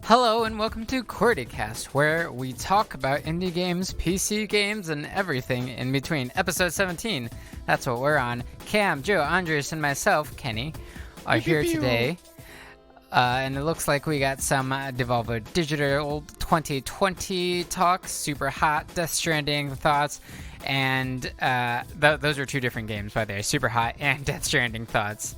Hello and welcome to Qwertycast, where we talk about indie games, PC games, and everything in between. Episode 17, that's what we're on. Cam, Joe, Andres, and myself, Kenny, are here today. And it looks like we got some Devolver Digital 2020 talks, super hot, Death Stranding thoughts, and those are two different games, by the way, Super Hot and Death Stranding thoughts.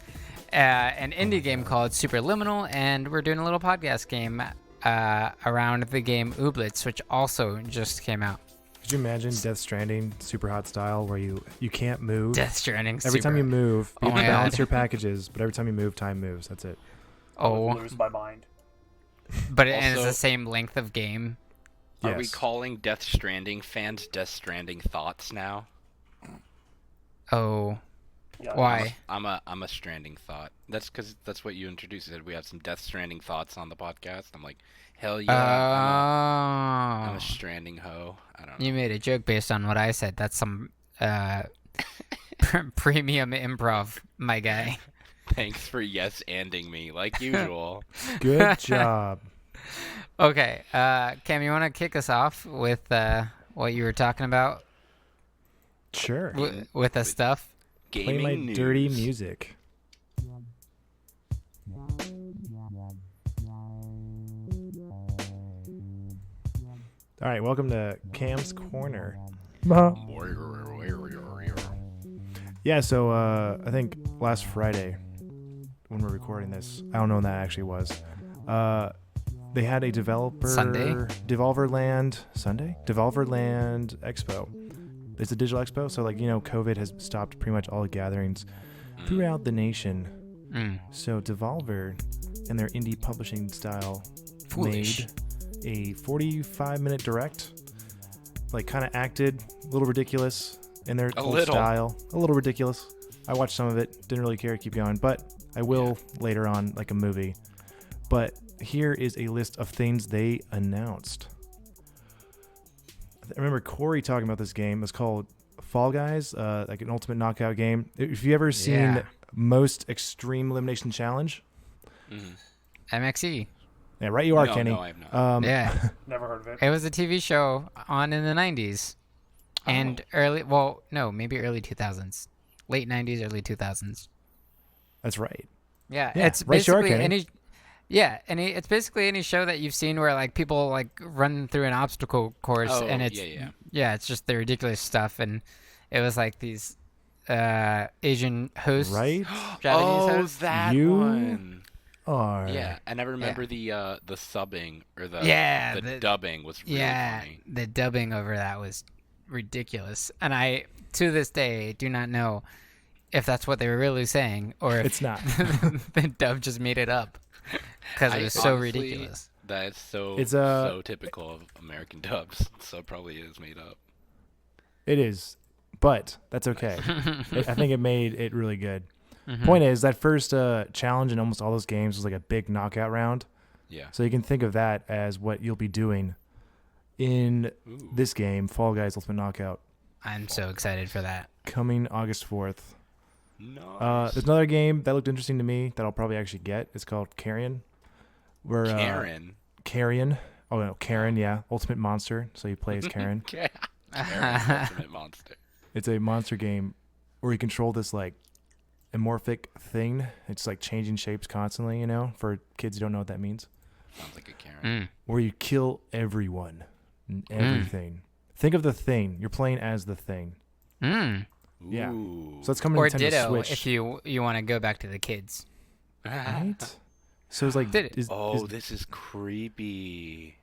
An indie game called Superliminal, and we're doing a little podcast game around the game Ooblets, which also just came out. Could you imagine Death Stranding super hot style where you can't move? Death Stranding every time you move, you my balance God. your packages, but every time you move, time moves. That's it. I would lose my mind. But and it's Also- the same length of game. Are we Yes. calling Death Stranding fans Death Stranding Thoughts now? Oh, Yeah, why? I'm a Stranding Thought. That's because that's what you introduced. You said we have some Death Stranding thoughts on the podcast. I'm like, hell yeah, I'm a Stranding hoe. I don't know. You made a joke based on what I said. That's some premium improv, my guy. Thanks for yes-anding me, like usual. Good job. Okay, Cam, you want to kick us off with what you were talking about Sure. with the stuff? Play Gaming my news. dirty music. All right, welcome to Cam's Corner. Yeah, so I think last Friday, when we're recording this, I don't know when that actually was. They had a developer Sunday? Devolver Land Expo. It's a digital expo, so COVID has stopped pretty much all the gatherings throughout the nation. So Devolver and their indie publishing style Foolish. made a 45-minute direct. Kind of acted a little ridiculous in their old style. A little ridiculous. I watched some of it, didn't really care, keep going, but I will later on, like a movie. But here is a list of things they announced. I remember Corey talking about this game. It's called Fall Guys, like an ultimate knockout game. If you ever seen Yeah. Most Extreme Elimination Challenge, MXE. yeah, right you are, No, Kenny. no, I have not. Yeah. Never heard of it. It was a TV show on in the 90s and maybe early 2000s. Late 90s, early 2000s. That's right. Yeah, Yeah, it's right you are, basically Kenny. it's basically any show that you've seen where people run through an obstacle course Oh, and it's yeah. it's just the ridiculous stuff, and it was like these Asian hosts, Right? Japanese hosts. that You one. Are. Yeah, and I remember the subbing or the the dubbing was really funny. the dubbing over that was ridiculous, and I to this day do not know if that's what they were really saying or if It's not. the dub just made it up because it was so Honestly, ridiculous. That's so It's, so typical of American dubs. So it probably is made up. It is, but that's okay. I think it made it really good. Mm-hmm. Point is, that first challenge in almost all those games was like a big knockout round. Yeah. So you can think of that as what you'll be doing in Ooh. this game, Fall Guys Ultimate Knockout, I'm so excited for that. coming August 4th. Nice. There's another game that looked interesting to me that I'll probably actually get. It's called Carrion. Where Carrion. Oh no, Karen. Yeah, Ultimate Monster. So you play as Karen. Karen, Ultimate Monster. It's a monster game where you control this amorphic thing. It's changing shapes constantly. For kids who don't know what that means. Sounds like a Karen. Where you kill everyone and everything. Think of the Thing. You're playing as the Thing. Yeah. Ooh. So it's coming Or to Nintendo Ditto Switch. if you want to go back to the kids. Right? So it's Did it? This is creepy.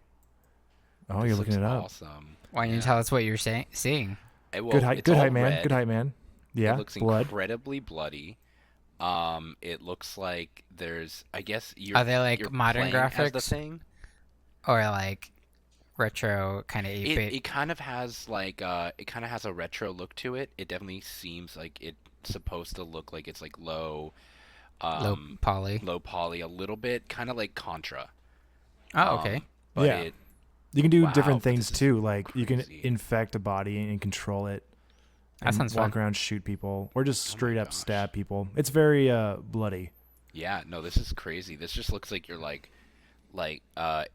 Oh, This you're looking looks it up. Awesome. Why don't you tell us what you're seeing? Good hype, man. Red. Good hype, man. Yeah, It looks blood. incredibly bloody. It looks like there's. I guess you're. Are they you're modern playing as the graphics? Thing. Or retro kind of 8-bit? It kind of has a retro look to it. It definitely seems like it's supposed to look like it's low. Low poly. Low poly, a little bit, kind of like Contra. Oh, okay. But Yeah. it, You can do Wow, different but things this is too. You can crazy. infect a body and control it. That And sounds walk fun. around, shoot people, or just Oh my straight up gosh. stab people. It's very bloody. Yeah, no, this is crazy. This just looks like you're Like,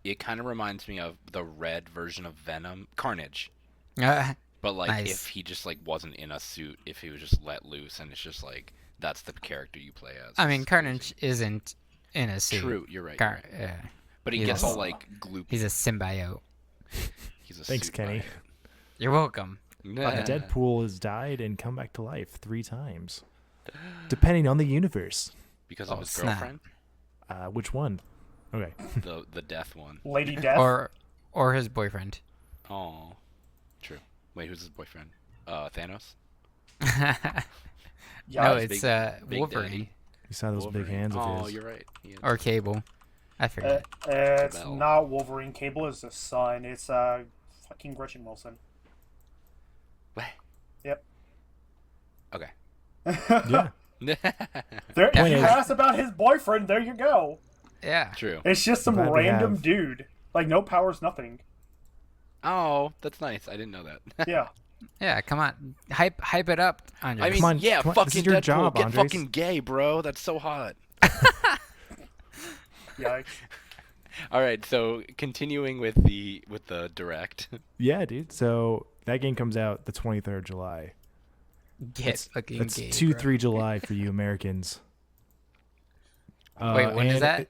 it kind of reminds me of the red version of Venom, Carnage. But like, Nice. if he just like wasn't in a suit, if he was just let loose, and it's just like that's the character you play as. I mean, It's Carnage crazy. isn't in a suit. True, you're right. Yeah. But he He's gets a- all like gloopy. He's a symbiote. He's a Thanks, suit Kenny. You're welcome. riot. Deadpool has died and come back to life 3 times, depending on the universe. Because of Oh, his snap. girlfriend, Which one? Okay. the death one. Lady Death. Or his boyfriend. Oh, true. Wait, who's his boyfriend? Thanos. Yeah, No, Big- it's Big Wolverine Daddy. You saw those big hands of Oh, his. you're right. He is. or Cable. I forget. it's Bell. not Wolverine. Cable is the son. It's fucking Gretchen Wilson. What? Yep. Okay. Yeah. There, Point if you is- asked about his boyfriend, there you go. Yeah. True. It's just some Glad we random have- dude. Like, no powers, nothing. Oh, that's nice. I didn't know that. Yeah. Yeah, come on. Hype it up, Andre. I mean, Come on, yeah, come on, fucking this is your Deadpool. job, Get Andres. fucking gay, bro. That's so hot. Yikes. All right, so continuing with the direct. Yeah, dude. So that game comes out the 23rd of July. Get fucking That's gay, 2-3 July for you Americans. Wait, when is and that?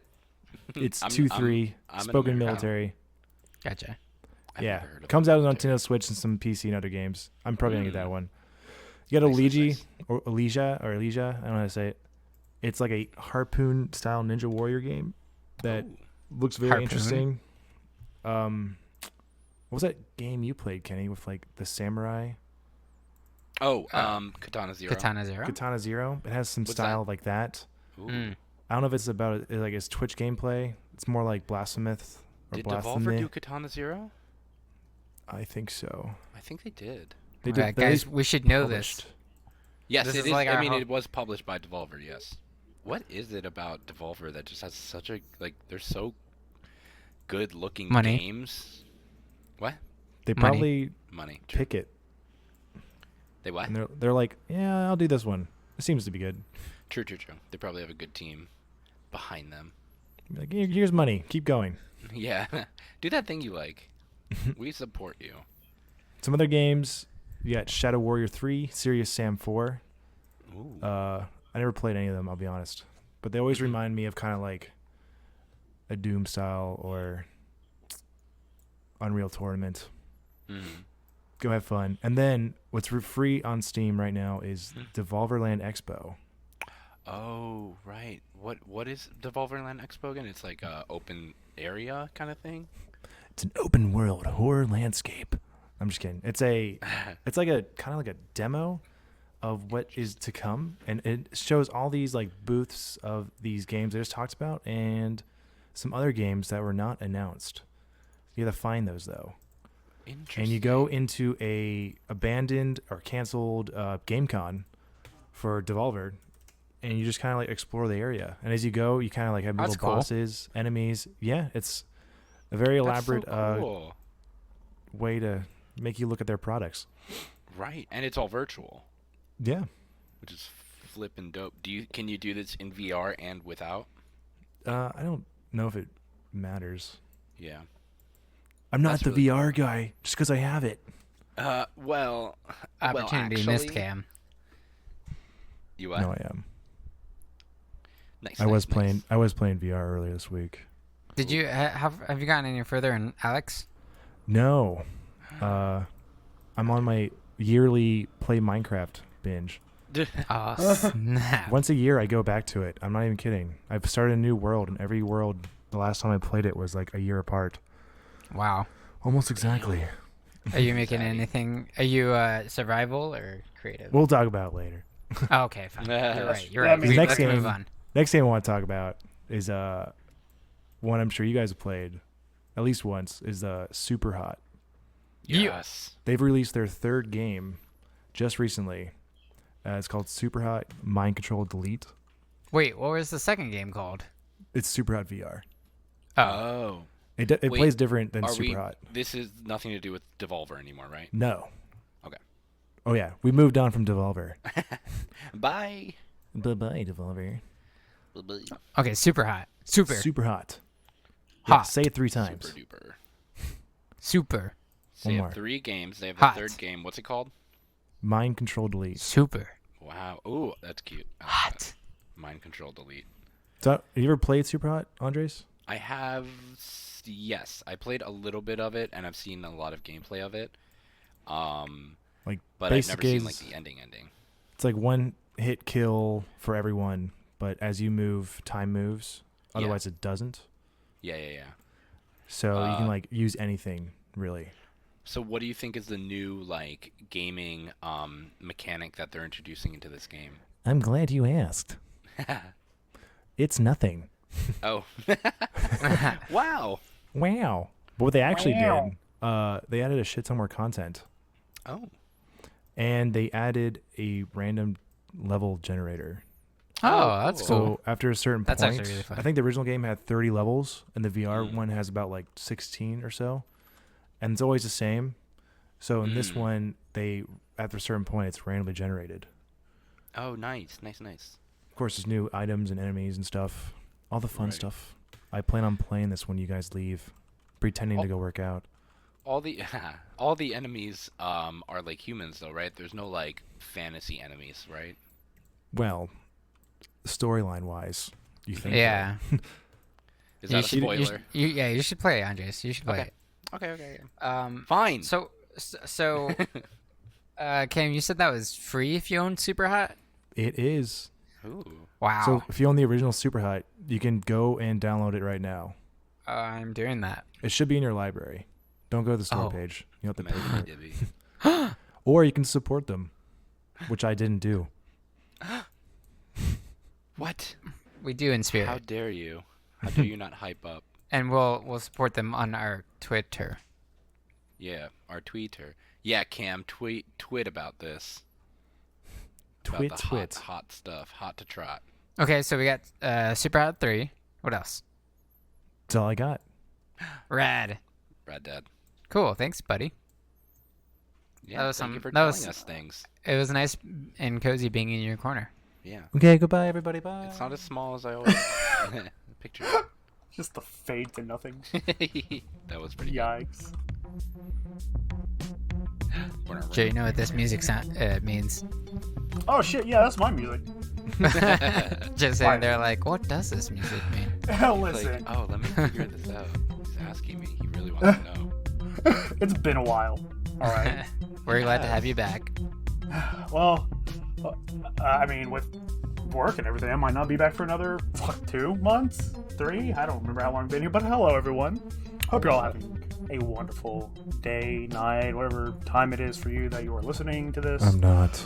It's I'm- 2-3. I'm an Spoken American. military. Gotcha. I've Yeah. never heard of Comes it. out on Nintendo Switch and some PC and other games. I'm probably gonna get that one. You got Nice, nice, Eligi nice. or Elysia. I don't know how to say it. It's like a harpoon style Ninja Warrior game that Ooh. looks very Harpoon? interesting. What was that game you played, Kenny, with like the samurai? Oh, Katana Zero. Katana Zero. Katana Zero. It has some What's style like that. Ooh. Mm. I don't know if it's about like his Twitch gameplay. It's more like Blasphemous or Did Blasphemy. Devolver do Katana Zero? I think so. I think they did. They Alright, they guys, we should know this. published. Yes, This it is is. like I our mean, ho- it was published by Devolver. Yes. What is it about Devolver that just has such a like? They're so good-looking Money. games. What? They Money. probably Money. True. pick it, They what? and they're like, yeah, I'll do this one. It seems to be good. True. They probably have a good team behind them. Like, here's money. Keep going. Yeah. Do that thing you like. We support you. Some other games. You got Shadow Warrior 3, Serious Sam 4. Ooh. I never played any of them, I'll be honest. But they always remind me of kind of like a Doom style or Unreal Tournament. Mhm. Go have fun. And then what's free on Steam right now is Devolver Land Expo. Oh, right. What is Devolver Land Expo again? It's like a open area kind of thing. It's an open world horror landscape. I'm just kidding. It's like a kind of like a demo of what is to come, and it shows all these like booths of these games I just talked about and some other games that were not announced. You got to find those though. Interesting. And you go into a abandoned or canceled GameCon for Devolver, and you just kind of like explore the area. And as you go, you kind of like have That's little cool. bosses, enemies. Yeah, it's a very elaborate That's so cool. way to make you look at their products. Right, and it's all virtual, Yeah. which is flippin' dope. Can you do this in VR and without? I don't know if it matters. Yeah. I'm not That's the really VR guy just because I have it. Well, Opportunity actually, missed, Cam. You what? No, I am. Nice. I was nice. playing VR earlier this week. Did you have you gotten any further in Alex? No. I'm on my yearly play Minecraft binge. Oh snap! Once a year I go back to it. I'm not even kidding. I've started a new world, and every world the last time I played it was like a year apart. Wow. Almost exactly. Are you making Savvy. anything? Are you survival or creative? We'll talk about it later. Oh, okay, fine. You're right. You're Yeah, right. I mean, next Let's game- move on. Next game I want to talk about is one I'm sure you guys have played at least once, is Super Hot. Yes. They've released their third game just recently. It's called Super Hot Mind Control Delete. Wait, what was the second game called? It's Super Hot VR. Oh. It Wait, plays different than Are Super we? Hot. This is nothing to do with Devolver anymore, right? No. Okay. Oh yeah, we moved on from Devolver. Bye. Bye bye, Devolver. Okay, super hot. Super Super Hot. Yeah, Hot. say it 3 times. Super duper. Super. So One they more. have 3 games. They have Hot. the 3rd game. What's it called? Mind control delete. Super. Wow. Ooh, that's cute. I like Hot. that. Mind control delete. So, have you ever played Super Hot, Andres? I have, yes. I played a little bit of it, and I've seen a lot of gameplay of it. Like, But I've basic never seen is- like the ending. It's like one hit kill for everyone, but as you move, time moves. Yeah. Otherwise, it doesn't. Yeah. So you can like use anything really. So what do you think is the new like gaming mechanic that they're introducing into this game? I'm glad you asked. It's nothing. Oh. Wow. Wow. But what they actually Wow. did, they added a shit ton more content, Oh. and they added a random level generator. Oh, that's cool. So cool. after a certain That's point, actually really fun. I think the original game had 30 levels, and the VR Mm. one has about like 16 or so, and it's always the same. So in this Mm. one, they after a certain point, it's randomly generated. Oh, nice. Of course, there's new items and enemies and stuff, all the fun Right. stuff. I plan on playing this when you guys leave, pretending to Oh. go work out. All the all the enemies are like humans though, right? There's no like fantasy enemies, right? Well, storyline wise, you think? Yeah. Is that a spoiler? You should play it, Andres. You should play Okay. Okay. it. Fine. So, Cam, you said that was free if you owned Super Hot? It is. Ooh. Wow. So if you own the original Super Hot, you can go and download it right now. I'm doing that. It should be in your library. Don't go to the store Oh. page. You have to pay for Maybe it. Dibby. Or you can support them, which I didn't do. What? We do in spirit. How dare you? How dare you not hype up? And we'll support them on our Twitter. Yeah, our tweeter. Yeah, Cam, tweet about this. Twit, about the twit. hot stuff, hot to trot. Okay, so we got Super Hot 3. What else? That's all I got. Rad. Brad Dad. Cool. Thanks, buddy. Yeah, That was thank you some- for that telling was- us things. It was nice and cozy being in your corner. Yeah, Okay, goodbye, everybody. Bye. it's not as small as I always pictured. Just the fade to nothing. That was pretty Yikes. good. Jay, you know what this music means? Oh shit, yeah, that's my music. Just sitting there like, what does this music mean? Listen, Like, oh, let me figure this out. He's asking me. He really wants to know. it's been a while. Alright. We're glad to have you back. Well, I mean, with work and everything, I might not be back for another 2 months, 3. I don't remember how long I've been here. But hello, everyone. Hope you're all having a wonderful day, night, whatever time it is for you that you are listening to this. I'm not.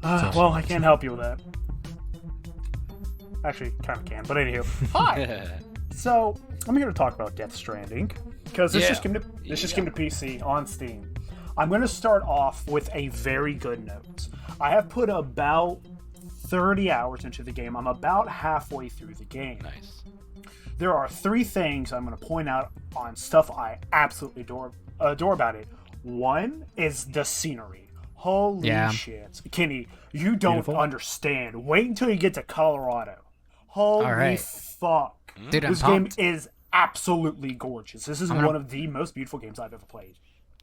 Well, I can't help you with that. Actually, kind of can. But anywho, hi. So I'm here to talk about Death Stranding because this just came to PC on Steam. I'm going to start off with a very good note. I have put about 30 hours into the game. I'm about halfway through the game. Nice. There are 3 things I'm going to point out on stuff I absolutely adore about it. One is the scenery. Holy shit. Kenny, you don't Beautiful. understand. Wait until you get to Colorado. Holy right. fuck. Dude, I'm This game pumped. is absolutely gorgeous. This is one of the most beautiful games I've ever played.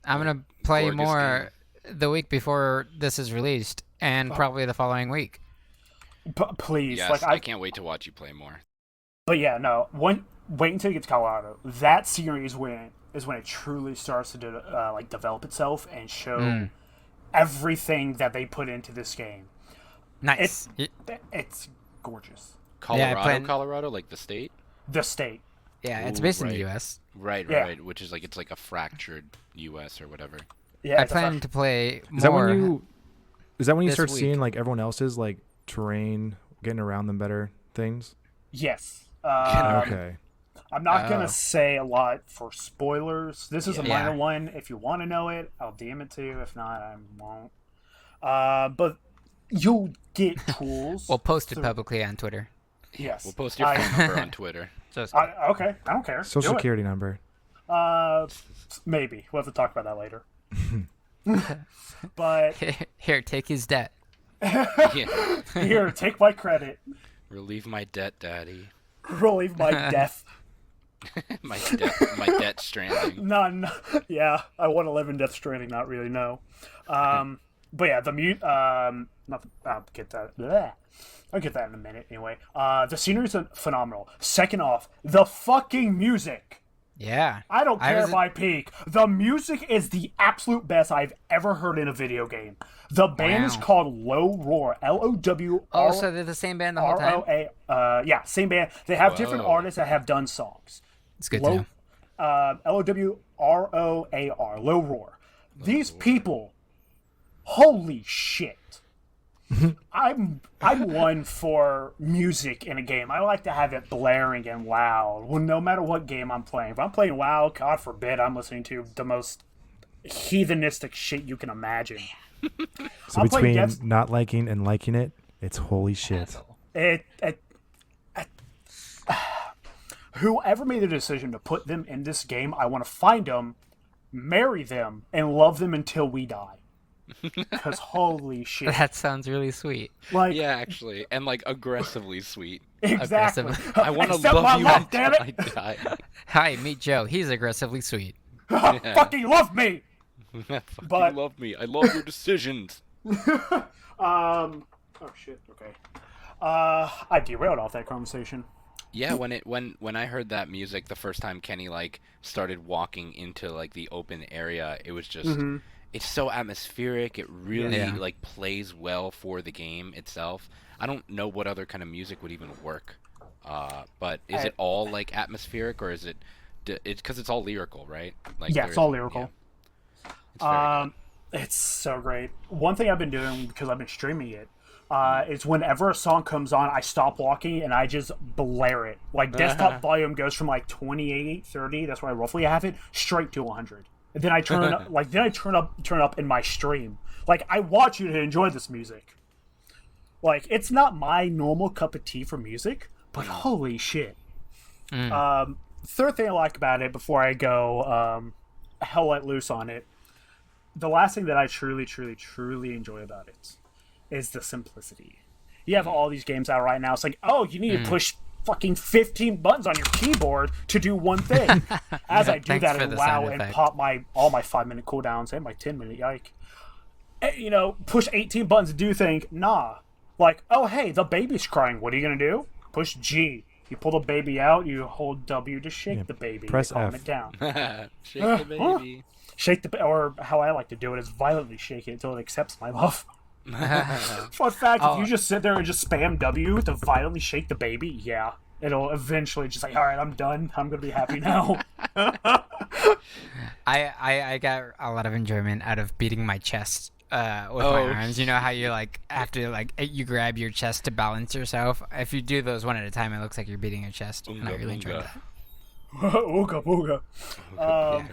I'm going to play Gorgeous more the week before this is released and probably the following week. Please. Yes, like I can't wait to watch you play more. But yeah, no. Wait until you get to Colorado. That series is when it truly starts to develop itself and show everything that they put into this game. Nice. It's gorgeous. Colorado, like the state? The state. Yeah, it's Ooh, based in the right. U.S. Right, Yeah. right. Which is like it's like a fractured U.S. or whatever. Yeah, I it's a plan fresh- to play more. Is that when you this start week. seeing like everyone else's like terrain, getting around them better things? Yes. Okay. I'm not Oh. gonna say a lot for spoilers. This is a Yeah. minor one. If you want to know it, I'll DM it to you. If not, I won't. But you'll get tools. We'll post it through- publicly on Twitter. Yes. We'll post your phone number on Twitter. Just Okay, I don't care. Social Do it. security number. Maybe we'll have to talk about that later. But here, take his debt. Yeah. here, take my credit. Relieve my debt, Daddy. Relieve my death. my Death Stranding. None. Yeah, I want to live in Death Stranding. Not really. No. But yeah, the mute. I'll get that. Bleh. I'll get that in a minute. Anyway, the scenery's phenomenal. Second off, the fucking music. Yeah. I don't care if I peak. The music is the absolute best I've ever heard in a video game. The band is called Low Roar. LOW. Oh, so they're the same band the whole time? Yeah, same band. They have different artists that have done songs. It's good to know. LOWROAR. Low Roar. These people, holy shit. I'm one for music in a game. I like to have it blaring and loud. Well, no matter what game I'm playing. If I'm playing WoW, God forbid, I'm listening to the most heathenistic shit you can imagine. So between not liking and liking it, it's holy shit. Whoever made the decision to put them in this game, I want to find them, marry them, and love them until we die. Because holy shit. That sounds really sweet. Like, yeah, actually. And like aggressively sweet. Exactly. I want to love you until I die. Hi, meet Joe. He's aggressively sweet. Fucking love me! Fucking love me. I love your decisions. Oh shit, okay. I derailed off that conversation. Yeah, when I heard that music the first time Kenny like started walking into like the open area, it was just it's so atmospheric. It really like plays well for the game itself. I don't know what other kind of music would even work. But is it all like atmospheric, or is it? It's because it's all lyrical, right? Like yeah, it's all lyrical. Yeah. It's so great. One thing I've been doing because I've been streaming it is whenever a song comes on, I stop walking and I just blare it. Like desktop volume goes from like 28, 30. That's where I roughly have it straight to 100. And then I turn up in my stream. Like, I want you to enjoy this music. Like, it's not my normal cup of tea for music, but holy shit. Third thing I like about it before I go hell let loose on it, the last thing that I truly, truly, truly enjoy about it is the simplicity. You have all these games out right now. It's like, oh, you need to push fucking 15 buttons on your keyboard to do one thing. As I do that in WoW and pop all my 5-minute cooldowns and my 10-minute, yike. You know, push 18 buttons to do thing. Nah. Like, oh, hey, the baby's crying. What are you going to do? Push G. You pull the baby out, you hold W to shake the baby. Press calm F. it down. Shake the baby. Shake the or how I like to do it is violently shake it until it accepts my love. Fun fact, if you just sit there and just spam W to violently shake the baby, yeah, it'll eventually just like, all right, I'm done. I'm going to be happy now. I got a lot of enjoyment out of beating my chest with my arms. You know how you like have to like you grab your chest to balance yourself? If you do those one at a time, it looks like you're beating your chest. And I really enjoyed that. Ooga booga.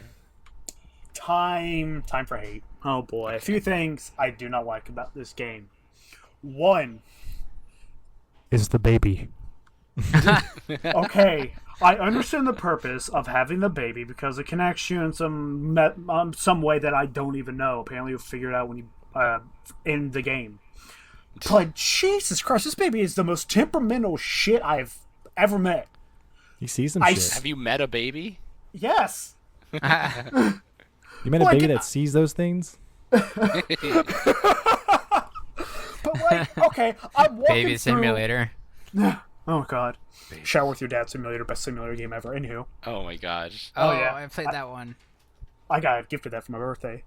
Time for hate. Oh boy. A few things I do not like about this game. One is the baby. Okay, I understand the purpose of having the baby because it connects you in some way that I don't even know. Apparently, you'll figure it out when you in the game. But Jesus Christ, this baby is the most temperamental shit I've ever met. He sees some shit. Have you met a baby? Yes. You met a baby that sees those things? But like, okay, I'm walking Baby simulator. Oh god. Shower with Your Dad simulator, best simulator game ever. Anywho. Oh my gosh. Oh yeah, I played that one. I got gifted that for my birthday.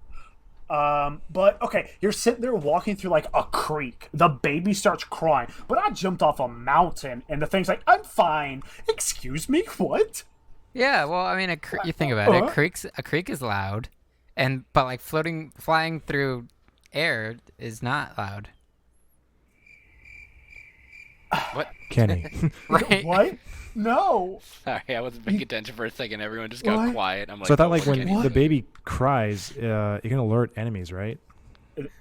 But okay, you're sitting there walking through like a creek. The baby starts crying, but I jumped off a mountain, and the thing's like, "I'm fine." Excuse me, what? Yeah, well, I mean, you think about it. A creek is loud, but like flying through air is not loud. What? Kenny. Right? What? No. Sorry, I wasn't paying attention for a second. Everyone just got quiet. I'm like, so I thought like when the baby cries, it can alert enemies, right?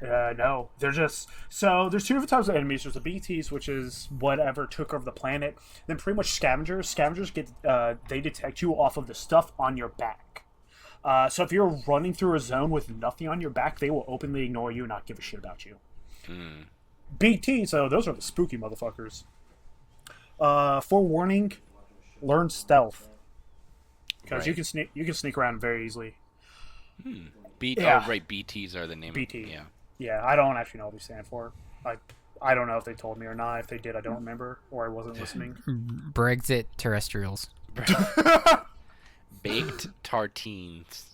No, they're just there's two different types of enemies. There's the BTs, which is whatever took over the planet. Then pretty much scavengers. Scavengers get they detect you off of the stuff on your back. So if you're running through a zone with nothing on your back, they will openly ignore you and not give a shit about you. BT, so those are the spooky motherfuckers. Forewarning, learn stealth. because you can sneak around very easily. Oh, right. BTs are the name. BT. Yeah. Yeah, I don't actually know what they stand for. I don't know if they told me or not. If they did, I don't remember, or I wasn't listening. Brexit terrestrials. Baked tartines.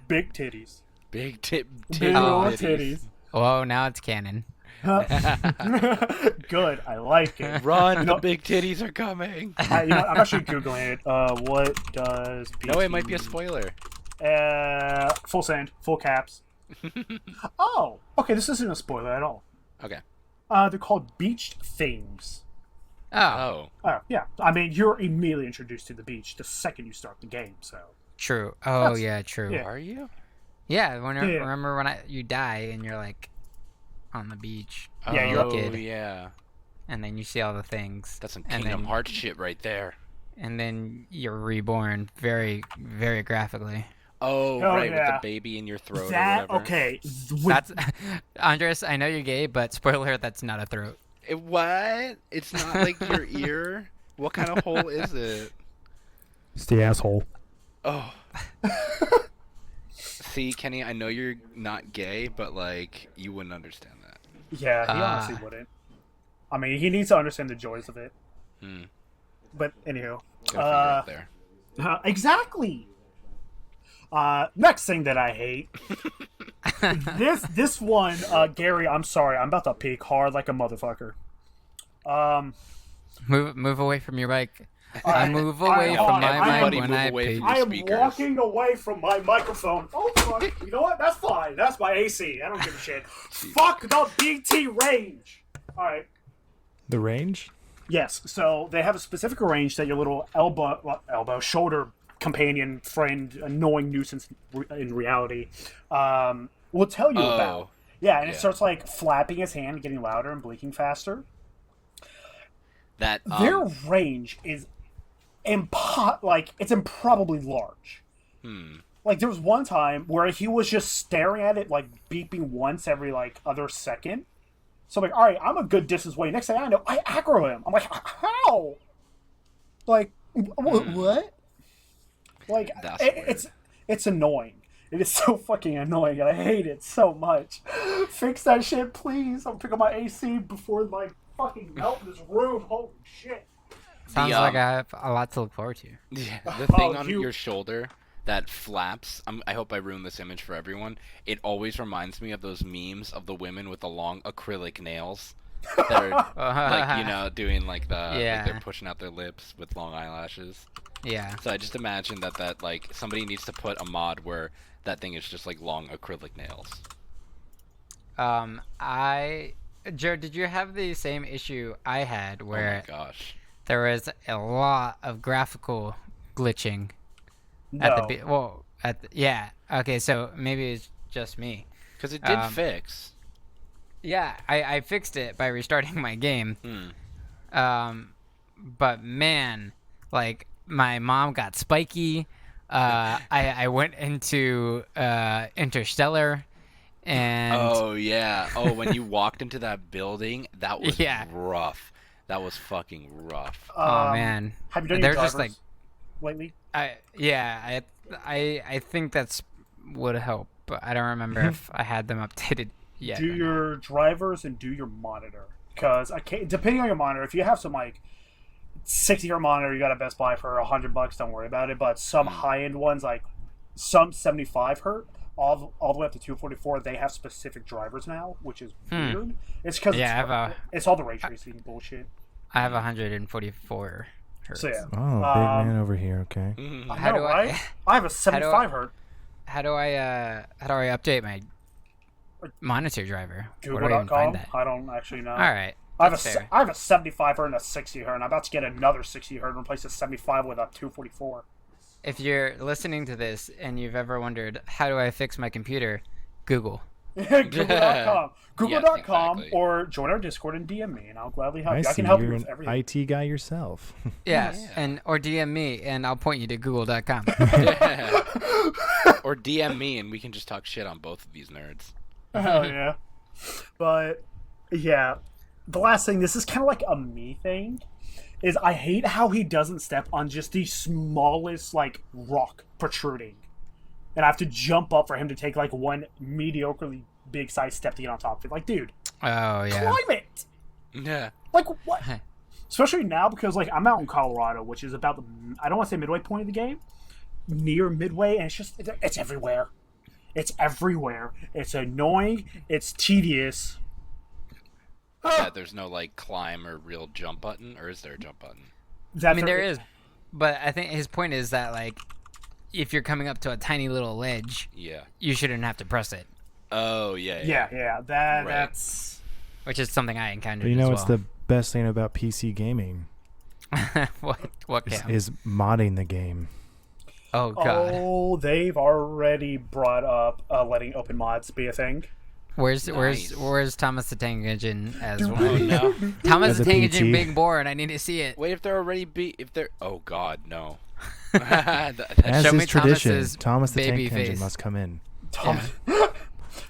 Big titties. Big Big old titties. Oh, now it's canon. Good, I like it. Run, the big titties are coming. I'm actually Googling it. What does BT... No, it might be a spoiler. Full send, full caps. Oh, okay, this isn't a spoiler at all. Okay. They're called beached things. Oh. Yeah. I mean, you're immediately introduced to the beach the second you start the game, so... True. Oh, yeah, true. Yeah. Are you? Yeah, remember when you die and you're, like, on the beach. Yeah, you're a kid. Yeah. And then you see all the things. That's some Kingdom Hearts shit right there. And then you're reborn very, very graphically. Oh, right, with the baby in your throat or whatever. Okay. That's Andres, I know you're gay, but spoiler, that's not a throat. What? It's not like your ear? What kind of hole is it? It's the asshole. Oh. See, Kenny, I know you're not gay, but, like, you wouldn't understand that. Yeah, he honestly wouldn't. I mean, he needs to understand the joys of it. But, anywho. Out there. Exactly! Next thing that I hate. this one, Gary, I'm sorry, I'm about to peek hard like a motherfucker. Move away from your mic. I move away from my mic when I peek. I am walking away from my microphone. Oh, fuck. You know what? That's fine. That's my AC. I don't give a shit. Fuck the BT range. Alright. The range? Yes. So they have a specific range that your little shoulder companion, friend, annoying nuisance in reality, will tell you about. Yeah, and it starts, like, flapping his hand, getting louder and blinking faster. Their range is it's improbably large. Like, there was one time where he was just staring at it, like, beeping once every, like, other second. So I'm like, alright, I'm a good distance away. Next thing I know, I aggro him. I'm like, how? Like, what? Like, it's annoying. It is so fucking annoying, and I hate it so much. Fix that shit, please. I'm picking my AC before my fucking melt in this room. Holy shit. Sounds like I have a lot to look forward to. Yeah, the thing on your shoulder that flaps, I hope I ruined this image for everyone. It always reminds me of those memes of the women with the long acrylic nails that are, like, you know, doing, like, like they're pushing out their lips with long eyelashes. Yeah. So I just imagine that, like, somebody needs to put a mod where that thing is just, like, long acrylic nails. Joe, did you have the same issue I had where... Oh my gosh. There was a lot of graphical glitching. No. Yeah. Okay, so maybe it's just me. Because it did fix. Yeah, I fixed it by restarting my game. But man, like, my mom got spiky. I went into Interstellar. And oh, yeah. Oh, when you walked into that building, that was rough. That was fucking rough. Oh man, have you done your drivers just like lately? I think that's would help, but I don't remember if I had them updated yet. Do your drivers and do your monitor, because depending on your monitor, if you have some like 60-hertz monitor you got at Best Buy for $100, don't worry about it. But some high-end ones, like some 75 hertz, all the way up to 244, they have specific drivers now, which is weird. It's because it's all the ray tracing bullshit. I have 144 hertz. So yeah. Oh, big man over here. Okay. How do I have a 75 hertz. How do I update my monitor driver? Google.com. I don't actually know. All right. I have a 75 hertz and a 60 hertz. I'm about to get another 60 hertz and replace a 75 with a 244. If you're listening to this and you've ever wondered, how do I fix my computer? Google. Google.com. Google.com, exactly. Or join our Discord and DM me, and I'll gladly help you. I see can help you're you with an everything. IT guy yourself. Yes, or DM me, and I'll point you to Google.com. Or DM me, and we can just talk shit on both of these nerds. Hell yeah. But, yeah. The last thing, this is kind of like a me thing, is I hate how he doesn't step on just the smallest, like, rock protruding. And I have to jump up for him to take, like, one mediocrely big-sized step to get on top of it. Like, dude. Oh, yeah. Climb it! Yeah. Like, what? Especially now, because, like, I'm out in Colorado, which is about the, I don't want to say midway point of the game, near midway, and it's everywhere. It's everywhere. It's annoying. It's tedious. Yeah, there's no, like, climb or real jump button, or is there a jump button? I mean, there is, but I think his point is that, like, if you're coming up to a tiny little ledge, you shouldn't have to press it. Oh, yeah. That's... Which is something I encountered But you know as what's the best thing about PC gaming? What Cam? Is modding the game. Oh, God. Oh, they've already brought up letting open mods be a thing. Where's Thomas the Tank Engine as well? Oh, no. Thomas As the a Tank PT. Engine being born. I need to see it. Wait, if they're already oh, God, no. As Show is me tradition, Thomas's Thomas the baby Tank Engine face. must come in. Thomas...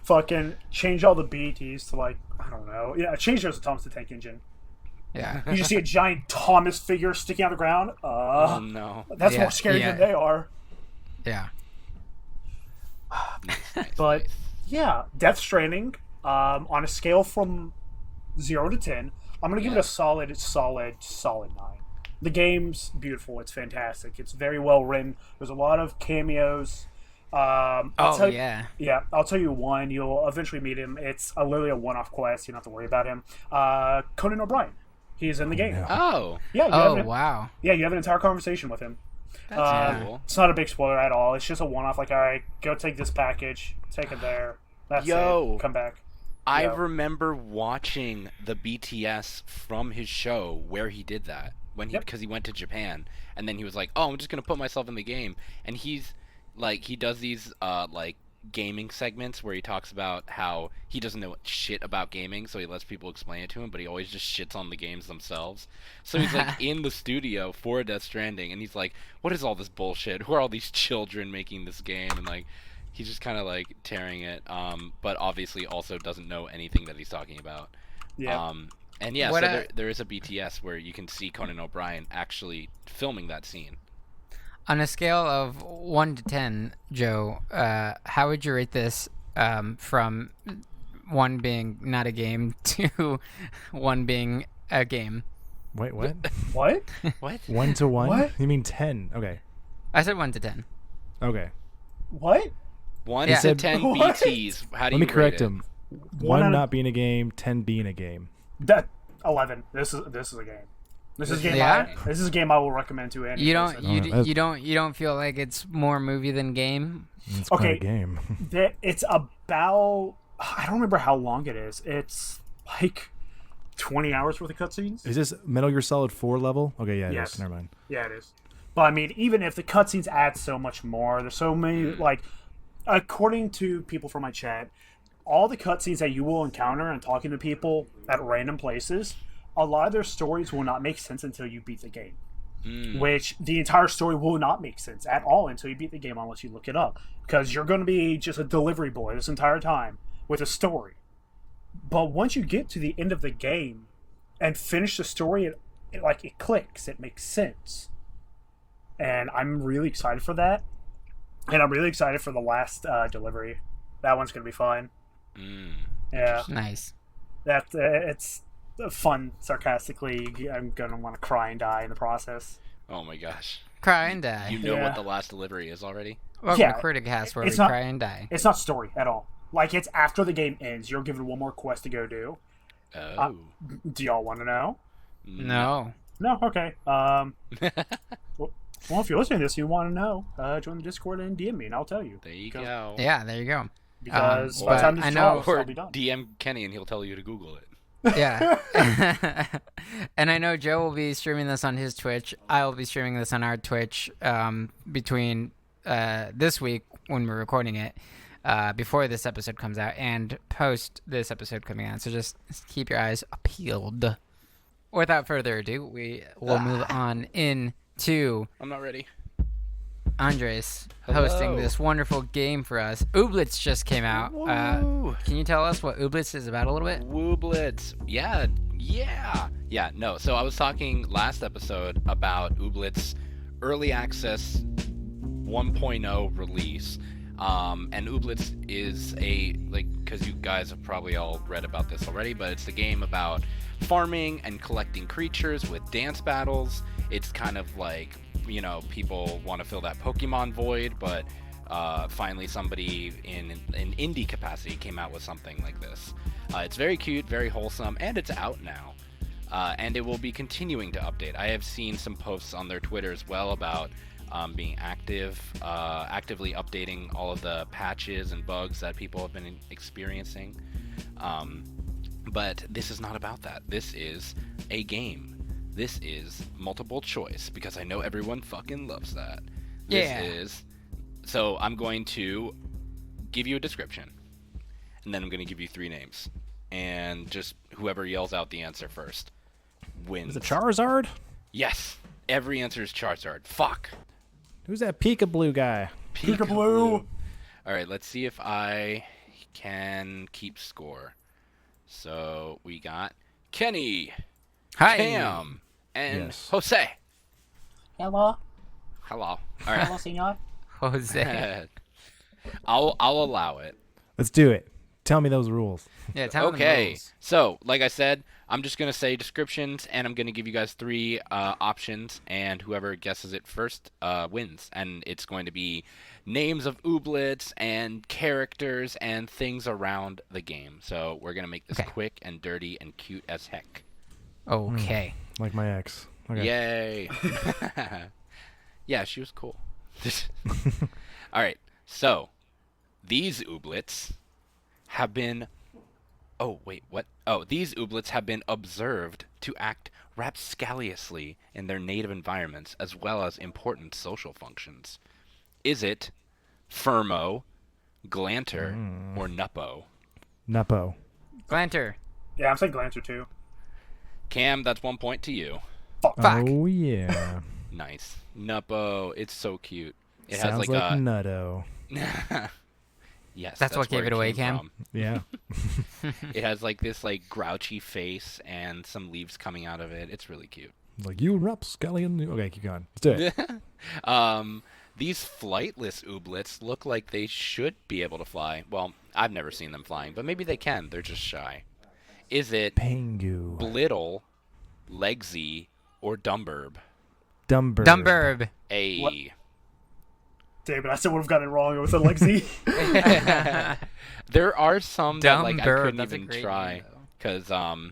Fucking change all the BTs to, like, I don't know. Yeah, change those to Thomas the Tank Engine. Yeah. You just see a giant Thomas figure sticking out of the ground. Oh, no. That's more scary than they are. Yeah. But yeah, Death Stranding. On a scale from 0 to 10, I'm gonna give it a solid 9. The game's beautiful. It's fantastic. It's very well written. There's a lot of cameos. I'll tell you one. You'll eventually meet him. It's literally a one-off quest. You don't have to worry about him. Conan O'Brien. He's in the game. No. Oh. Yeah. Wow. Yeah, you have an entire conversation with him. That's cool. It's not a big spoiler at all. It's just a one-off. Like, all right, go take this package. Take it there. That's it. Come back. I remember watching the BTS from his show where he did that because he went to Japan, and then he was like, "Oh, I'm just gonna put myself in the game," and he's like, he does these like gaming segments where he talks about how he doesn't know shit about gaming, so he lets people explain it to him, but he always just shits on the games themselves. So he's like in the studio for Death Stranding, and he's like, "What is all this bullshit? Who are all these children making this game?" And like, he's just kind of like tearing it, but obviously also doesn't know anything that he's talking about. Yeah. And yeah, so there is a BTS where you can see Conan O'Brien actually filming that scene. On a scale of 1 to 10, Joe, how would you rate this from 1 being not a game to 1 being a game? Wait, what? What? What? 1 to 1? What? You mean 10? Okay. I said 1 to 10. Okay. What? 1 Yeah. to 10 What? BTs. How do Let you me correct rate him. One 1 out of- not being a game, 10 being a game. That 11. This is a game. This is a game. Yeah? This is a game I will recommend to any. You don't person. you don't feel like it's more movie than game? It's quite Okay. a game. It's about. I don't remember how long it is. It's like 20 hours worth of cutscenes. Is this Metal Gear Solid 4 level? Okay, yeah, it Yes. is. Never mind. Yeah, it is. But I mean, even if the cutscenes add so much more, there's so many. Like, according to people from my chat, all the cutscenes that you will encounter and talking to people at random places, a lot of their stories will not make sense until you beat the game. Which the entire story will not make sense at all until you beat the game unless you look it up. Because you're going to be just a delivery boy this entire time with a story. But once you get to the end of the game and finish the story, it clicks. It makes sense. And I'm really excited for that. And I'm really excited for the last delivery. That one's going to be fun. Yeah. Nice. It's fun, sarcastically. I'm going to want to cry and die in the process. Oh my gosh. Cry and die. You know Yeah. what the last delivery is already? Welcome Yeah, to Qwertycast, where it's we not- cry and die. It's not story at all. Like, it's after the game ends. You're given one more quest to go do. Oh. Do y'all want to know? No. No? Okay. Well, if you're listening to this, you want to know, join the Discord and DM me, and I'll tell you. There you go. Yeah, there you go. Because by but the time this I know- drops, Or I'll be done. DM Kenny and he'll tell you to Google it. Yeah. And I know Joe will be streaming this on his Twitch. I will be streaming this on our Twitch between this week when we're recording it, before this episode comes out, and post this episode coming out. So just keep your eyes peeled. Without further ado, we will move on into I'm not ready. Andres Hello. hosting this wonderful game for us. Ooblets just came out. Woo. Can you tell us what Ooblets is about a little bit? Ooblets. Yeah. Yeah, no. So I was talking last episode about Ooblets early access 1.0 release. And Ooblets is because you guys have probably all read about this already, but it's the game about farming and collecting creatures with dance battles. It's kind of like, people want to fill that Pokemon void, but finally somebody in an indie capacity came out with something like this. It's very cute, very wholesome, and it's out now. And it will be continuing to update. I have seen some posts on their Twitter as well about being actively updating all of the patches and bugs that people have been experiencing. But this is not about that. This is a game. This is multiple choice, because I know everyone fucking loves that. So I'm going to give you a description, and then I'm going to give you 3 names. And just whoever yells out the answer first wins. Is it Charizard? Yes. Every answer is Charizard. Fuck. Who's that Peekaboo guy? Peekaboo. All right, let's see if I can keep score. So we got Kenny, Hi. Cam, and Yes. Jose. Hello. Hello. All right. senor. Jose. I'll allow it. Let's do it. Tell me those rules. Yeah, tell them the Okay. rules. So, like I said, I'm just going to say descriptions, and I'm going to give you guys 3 options, and whoever guesses it first wins. And it's going to be names of Ooblets and characters and things around the game. So we're going to make this quick and dirty and cute as heck. Okay. Like my ex. Okay. Yay. Yeah, she was cool. All right. So, these Ooblets have been... Oh, wait, what? Oh, these Ooblets have been observed to act rapscaliously in their native environments, as well as important social functions. Is it Firmo, Glanter, or Nuppo? Nuppo. Glanter. Yeah, I'm saying Glancer too. Cam, that's 1 point to you. Fuck. Oh, yeah. Nice. Nuppo, it's so cute. It Sounds has like a... Nutto. Yes, That's what where gave it away, came Cam. from. Yeah. It has this grouchy face and some leaves coming out of it. It's really cute. Like, you rapscallion. Okay, keep going. Let's do it. These flightless Ooblets look like they should be able to fly. Well, I've never seen them flying, but maybe they can. They're just shy. Is it Pangu. Blittle, Legsy, or Dumburb? Dumburb. Dumburb. What? Damn it, I still would have gotten it wrong. It was a Lexi. There are some that I Dumburb, couldn't that's a even great try name, though. because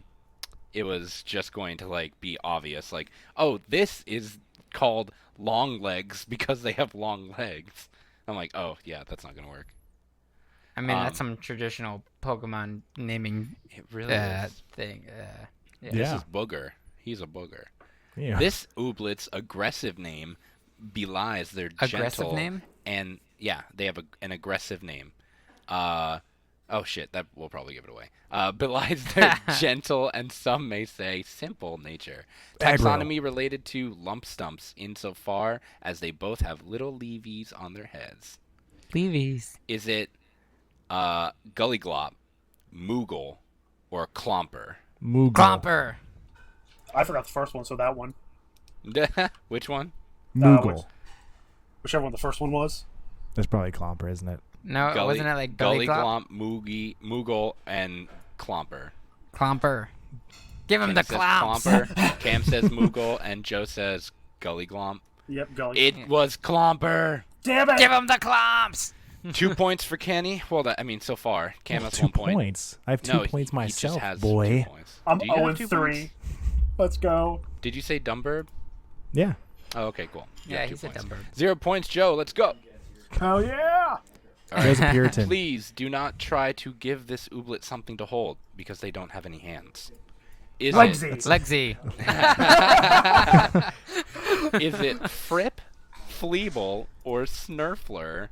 it was just going to be obvious. Oh, this is called long legs because they have long legs. I'm like, oh yeah, that's not gonna work. I mean, that's some traditional Pokemon naming It really is. thing. This Yeah. is Booger. He's a booger. Yeah. This Ooblet's aggressive name belies their Aggressive gentle name? and yeah, they have an aggressive name. Oh shit, that will probably give it away. Belies their gentle and some may say simple nature. Taxonomy related to lump stumps insofar as they both have little leavies on their heads. Leavies. Is it Gullyglop, Moogle, or Clomper? Moogle. Clomper. I forgot the first one, so that one. Which one? Moogle. Whichever one the first one was. That's probably Clomper, isn't it? No, wasn't it like Gullyglop? Gullyglop, Moogle, and Clomper. Clomper. Give him Kenny the says clomps. Clomper, Cam says Moogle, and Joe says Gullyglop. Yep, Gully. It was Clomper. Damn it! Give him the clomps. 2 points for Kenny. Well, so far, Cam has 2 1 point. points. I have 2 No, points he myself, just has boy. 2 points. I'm Do you have 0 2 3. points? Let's go. Did you say Dumburb? Yeah. Oh, okay, cool. You Yeah, have he 2 said points. Dumburb. 0 points, Joe. Let's go. Hell yeah! All right. Joe's a Puritan. Please do not try to give this Ooblet something to hold because they don't have any hands. Is Legsy. It's Lexi. Is it Fripp, Fleeble, or Snurfler?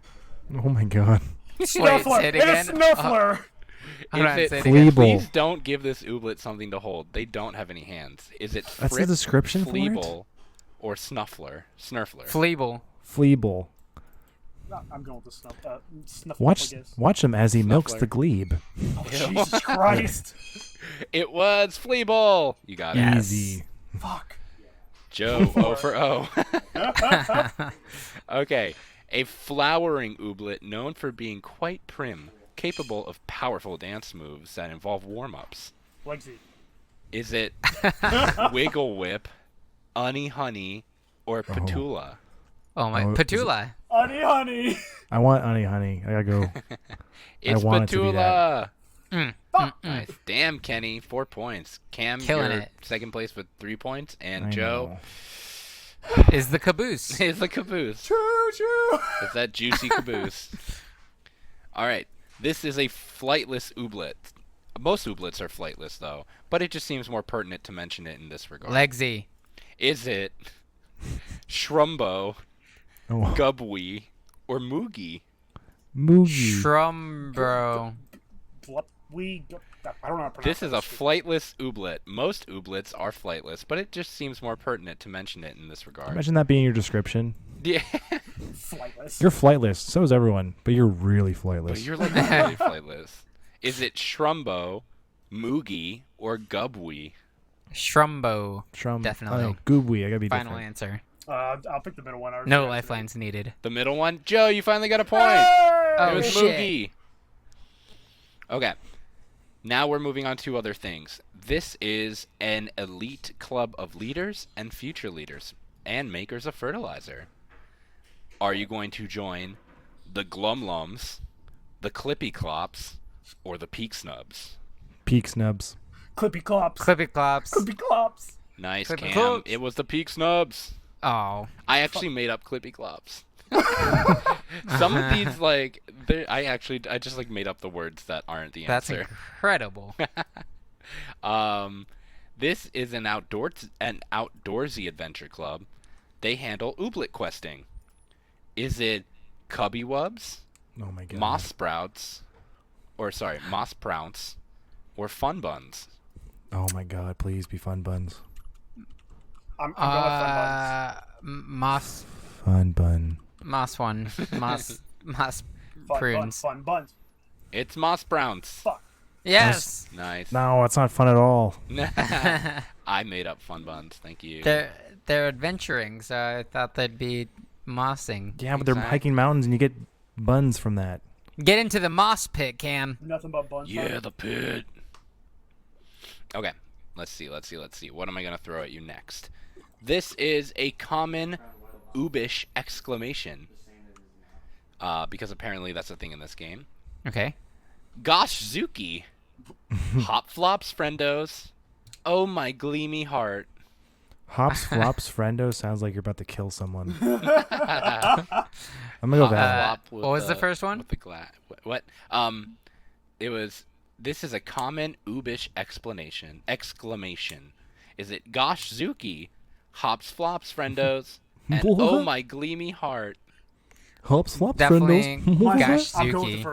Oh my god. Snuffler! say it It's again. Snuffler! Hold on, Is say it it again. Fleeble. Please don't give this Ooblet something to hold. They don't have any hands. Is it That's the Fripp, description for it? Fleeble, or Snurfler? Fleeble. Fleeble. I'm going with the snuffleupagus. Watch him as he milks the glebe. Oh, Jesus Christ! It was Flea Bowl. You got it. Easy. Fuck. Joe, 0 for 0. Okay. A flowering ooblet known for being quite prim, capable of powerful dance moves that involve warm-ups. Legsy. Is it Wiggle Whip, Honey Honey, or Petula? Oh my, Petula. Honey. I want honey. I gotta go. It's I want it to be Petula. Fuck. Nice. Damn, Kenny, 4 points. Cam, Killing you're it. second place with 3 points, and I Joe know. Is the caboose. is the caboose. Choo-choo. It's that juicy caboose. All right. This is a flightless ooblet. Most ooblets are flightless, though, but it just seems more pertinent to mention it in this regard. Legsy. Is it Shrumbo, Oh. Gubwee, or Moogie? Moogie. Shrumbro. I don't know how to pronounce This is a that. flightless ooblet. Most ooblets are flightless, but it just seems more pertinent to mention it in this regard. Imagine that being your description. Yeah, Flightless. You're flightless. So is everyone, but you're really flightless. but you're like really flightless. Is it Shrumbo, Moogie, or Gubwee? Shrumbo. Shrum. Definitely. Oh, Goobwee. I gotta be Final different. answer. I'll pick the middle one. No lifelines needed. The middle one? Joe, you finally got a point. Oh, It was shit. Moogie. Okay. Now we're moving on to other things. This is an elite club of leaders and future leaders and makers of fertilizer. Are you going to join the Glumlums, the Clippy Clops, or the Peak Snubs? Peak snubs. Clippy clops. Clippy clops. Clippy clops. Nice, Clippy Cam. Clops. It was the Peak Snubs. Oh. I actually made up Clippy Clops. Some of these, like, I just like made up the words that aren't the That's answer. incredible. This is an outdoorsy adventure club. They handle ooblet questing. Is it Cubby Wubs, Oh my god. Moss Prounce, or Fun Buns? Oh my god. Please be fun buns. I'm going with fun buns. Moss Fun bun. one. Moss prunes. Fun buns. It's Moss Prounce. Fuck. Yes. Nice. No, it's not fun at all. I made up Fun Buns. Thank you. They're adventuring, so I thought they'd be mossing. Yeah, but they're hiking mountains and you get buns from that. Get into the moss pit, Cam. Nothing but buns. Yeah, the pit. Okay, let's see. What am I gonna throw at you next? This is a common oobish exclamation. Because apparently that's a thing in this game. Okay. Gosh, Zuki. Hop flops, friendos. Oh my gleamy heart. Hops flops friendo sounds like you're about to kill someone. I'm gonna go that. Flop with what was the first one? With the what? It was. This is a common oobish exclamation. Is it gosh, Zuki? Hops flops, friendos. And oh my gleamy heart. Hops flops Definitely friendos. Gosh I'm going with the Zuki.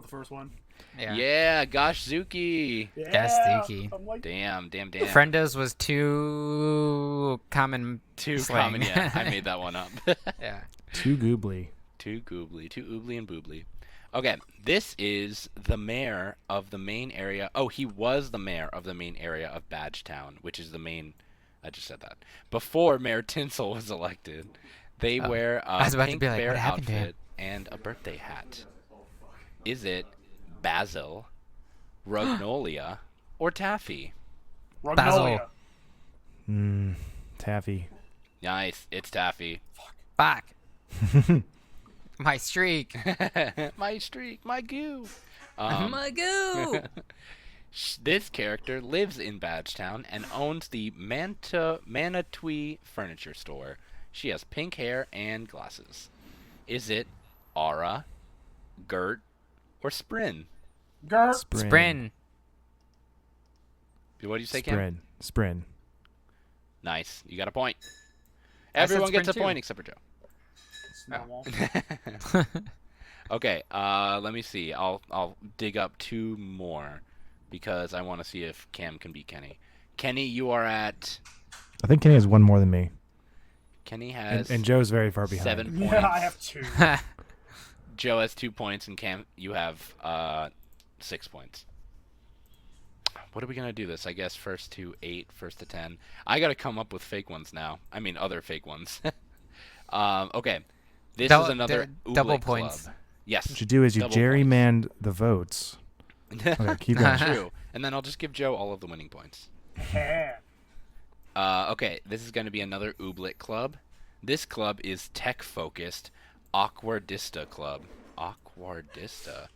first one. Yeah, gosh, Zuki. Yeah. Gosh, Zuki. I'm like, Damn. Friendos was too common. Too slang. common, yeah. I made that one up. Yeah. Too goobly. Too oobly and boobly. Okay, this is the mayor of the main area. Oh, he was the mayor of the main area of Badgetown, which is the main. I just said that. Before Mayor Tinsel was elected, they wear I was a about to pink be like, bear what happened to him? outfit and a birthday hat. Is it Basil, Rugnolia, or Taffy? Rugnolia. Taffy. Nice, it's Taffy. Fuck. My streak. My streak, my goo. My goo. This character lives in Badgetown and owns the Manatee furniture store. She has pink hair and glasses. Is it Aura, Gert, or Sprin? Gert. Sprin. What do you say, Cam? Sprin. Nice. You got a point. I said Everyone gets a Sprin, too. point except for Joe. Snowball. Okay, let me see. I'll dig up 2 more because I want to see if Cam can beat Kenny. Kenny, you are at... I think Kenny has one more than me. Kenny has And Joe's very far behind. 7 points. Yeah, I have 2. Joe has 2 points, and Cam, you have 6 points. What are we gonna do this? I guess first to 8, first to 10. I gotta come up with fake ones now. I mean, other fake ones. Okay. This is another double Ooblet points. Club. Yes. What you do is you gerrymander the votes. Okay, keep going. True. And then I'll just give Joe all of the winning points. Okay, this is going to be another Ooblet Club. This club is tech-focused Awkwardista Club. Awkwardista.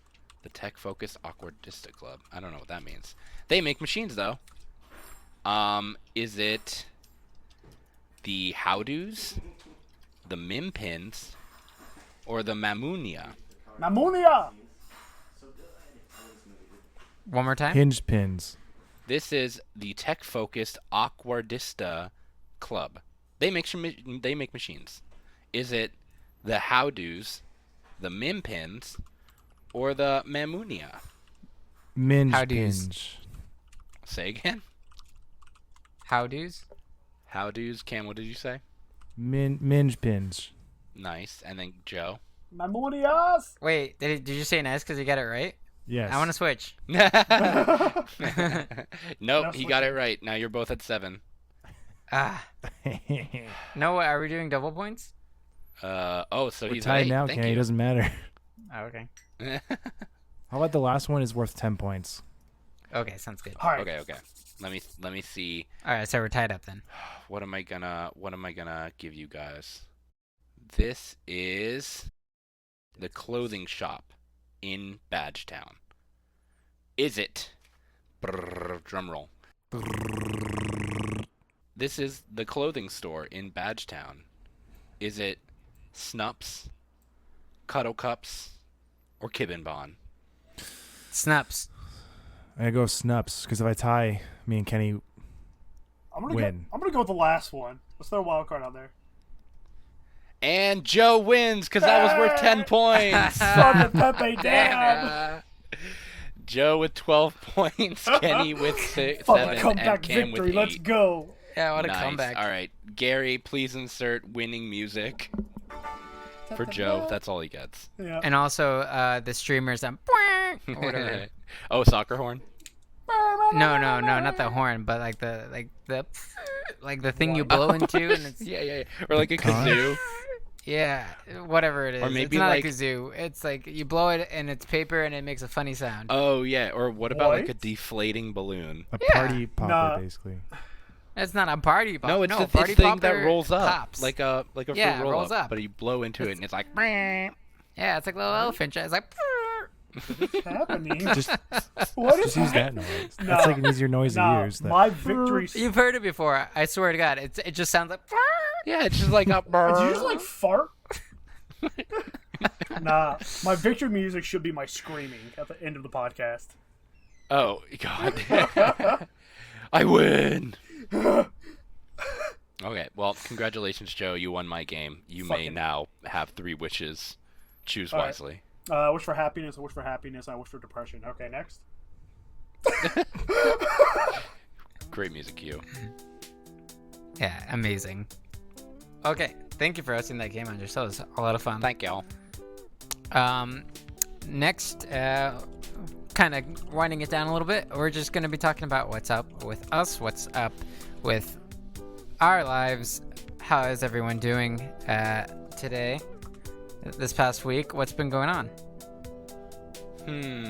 The tech-focused Awkwardista Club. I don't know what that means. They make machines, though. Is it the Howdoos, the Mimpins, or the Mamunia? Mamunia! One more time. Hinge pins. This is the tech-focused Awkwardista Club. They make machines. Is it the Howdoos, the Mimpins, or the Mamunia? Minge Howdoos. pinge. Say again. Howdoos. Howdoos. Cam, what did you say? Minge pinge. Nice. And then Joe. Mamunias! Wait, did you say nice because you got it right? Yes. I want to switch. Nope, he got it right. Now you're both at 7. No, are we doing double points? So We're he's tied at 8. now, Thank Kenny. you. It doesn't matter. Oh, okay. How about the last one is worth 10 points? Okay, sounds good. All right. Okay. Let me see. All right, so we're tied up then. What am I gonna give you guys? This is the clothing shop in Badgetown. Is it? Drum roll. This is the clothing store in Badgetown. Is it Snups, Cuddle Cups, or Kibbenbon? Snups. I go Snups because if I tie, me and Kenny win. I'm gonna go with the last one. Let's throw a wild card out there. And Joe wins because that was worth 10 points. Fucking Pepe down. Joe with 12 points, Kenny with 7, Fucking and comeback Cam victory. with 8. Let's go. Yeah, what a Nice. comeback. All right, Gary, please insert winning music for Joe. That's all he gets. Yeah. And also the streamers or whatever. Oh, soccer horn. No, not the horn, but like the thing you blow into, and it's Yeah. Or like a kazoo. yeah, whatever it is. Or maybe it's not like- a kazoo. It's like you blow it and it's paper and it makes a funny sound. Oh yeah. Or what about like a What? deflating balloon? A Yeah. party popper, Nah. basically. It's not a party pop. No, it's the party thing that popper rolls up, pops. like a Yeah, fruit it roll rolls up, up. but you blow into it and it's like. Yeah, it's like a little elephant. It's like. What's happening? Just What is use that happening? noise. That's like an easier noise to use. That. My victory. You've heard it before. I swear to God, it just sounds like. Yeah, it's just like a. Did you just like fart? Nah, my victory music should be my screaming at the end of the podcast. Oh God! I win. Okay, well, congratulations, Joe. You won my game. You may Fucking- now have 3 wishes. Choose All right. wisely. Wish for happiness. I wish for happiness. I wish for depression. Okay, next. Great music cue. Yeah, amazing. Okay, thank you for hosting that game, Andrew. That was a lot of fun. Thank y'all. Next, kind of winding it down a little bit, we're just going to be talking about what's up with us, what's up with our lives, how is everyone doing today, this past week, what's been going on?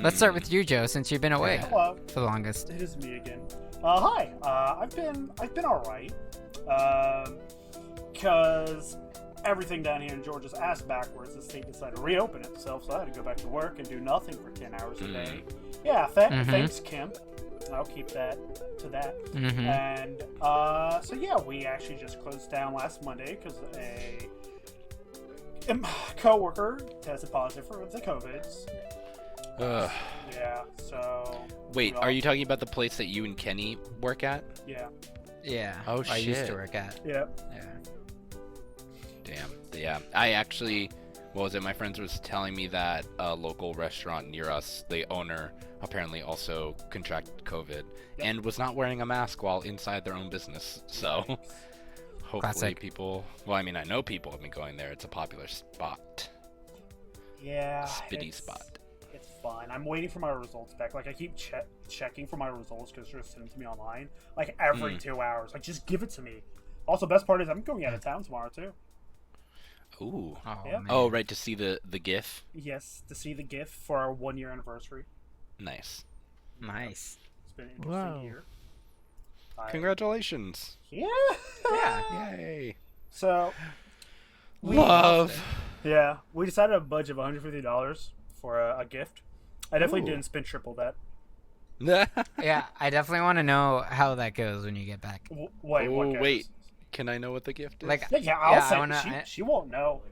Let's start with you, Joe, since you've been away Hello. for the longest. It is me again. Hi. I've been all right. Because everything down here in Georgia's ass backwards. The state decided to reopen itself, so I had to go back to work and do nothing for 10 hours a day. Yeah. Thanks, Kim. I'll keep that to that. And so yeah, we actually just closed down last Monday because a coworker tested positive for the COVIDs. Ugh. Yeah. So. Wait, are you talking about the place that you and Kenny work at? Yeah. Yeah. Oh, I used to shit. work at. Yeah. Yeah. Damn. Yeah. I actually, what was it? My friends was telling me that a local restaurant near us, the owner apparently also contracted COVID and was not wearing a mask while inside their own business. So hopefully Classic. people, well, I mean, I know people have been going there. It's a popular spot. Yeah. Spitty spot. It's fine. I'm waiting for my results back. Like, I keep checking for my results because they're sending to me online. Like, every 2 hours. Like, just give it to me. Also, best part is I'm going out of town tomorrow, too. Ooh. Oh, Yeah. man. Oh, right, to see the GIF? Yes, to see the GIF for our 1-year anniversary. Nice. Nice. It's been an interesting year. Congratulations. Yeah. Yay. So, Love. yeah, we decided a budget of $150 for a gift. I definitely didn't spend triple that. Yeah, I definitely want to know how that goes when you get back. Wait. Can I know what the gift is? Like, Yeah, I'll say wanna, she won't know.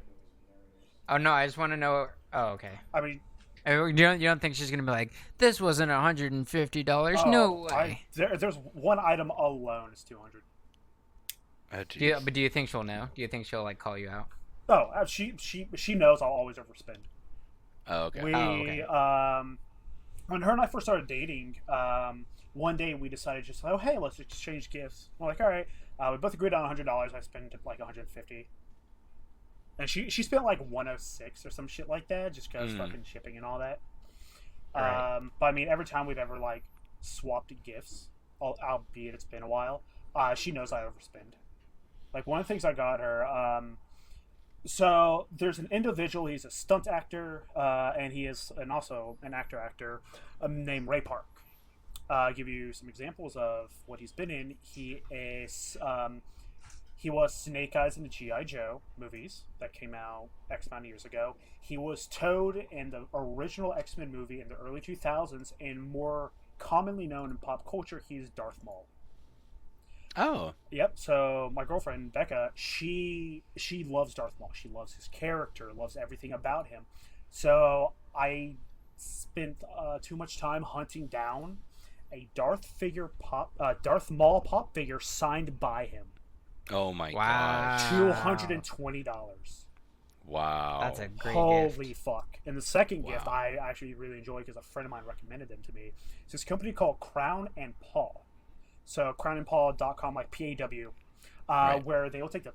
Oh no, I just want to know. Oh, okay. I mean, You don't think she's gonna be like, this wasn't $150? No way. There's one item alone is $200. Oh, But do you think she'll know? Do you think she'll like call you out? Oh, she knows I'll always overspend. Oh, okay. When her and I first started dating, one day we decided just like, oh hey, let's exchange gifts. We're like, all right, we both agreed on $100. I spent like $150, and she spent like $106 or some shit like that, just because fucking shipping and all that. Right. But I mean, every time we've ever like swapped gifts, albeit it's been a while, she knows I overspend. Like one of the things I got her. So there's an individual. He's a stunt actor, and he is also an actor named Ray Park. I'll give you some examples of what he's been in. He was Snake Eyes in the G.I. Joe movies that came out X amount of years ago. He was Toad in the original X-Men movie in the early 2000s, and more commonly known in pop culture, he's Darth Maul. Oh. Yep. So my girlfriend Becca, she loves Darth Maul. She loves his character, loves everything about him. So I spent too much time hunting down a Darth Maul pop figure signed by him. Oh my Wow. gosh. $220. Wow. That's a great Holy gift. fuck. And the second gift I actually really enjoy because a friend of mine recommended them to me. It's this company called Crown and Paw. So crownandpaw.com, like PAW, Right. where they will take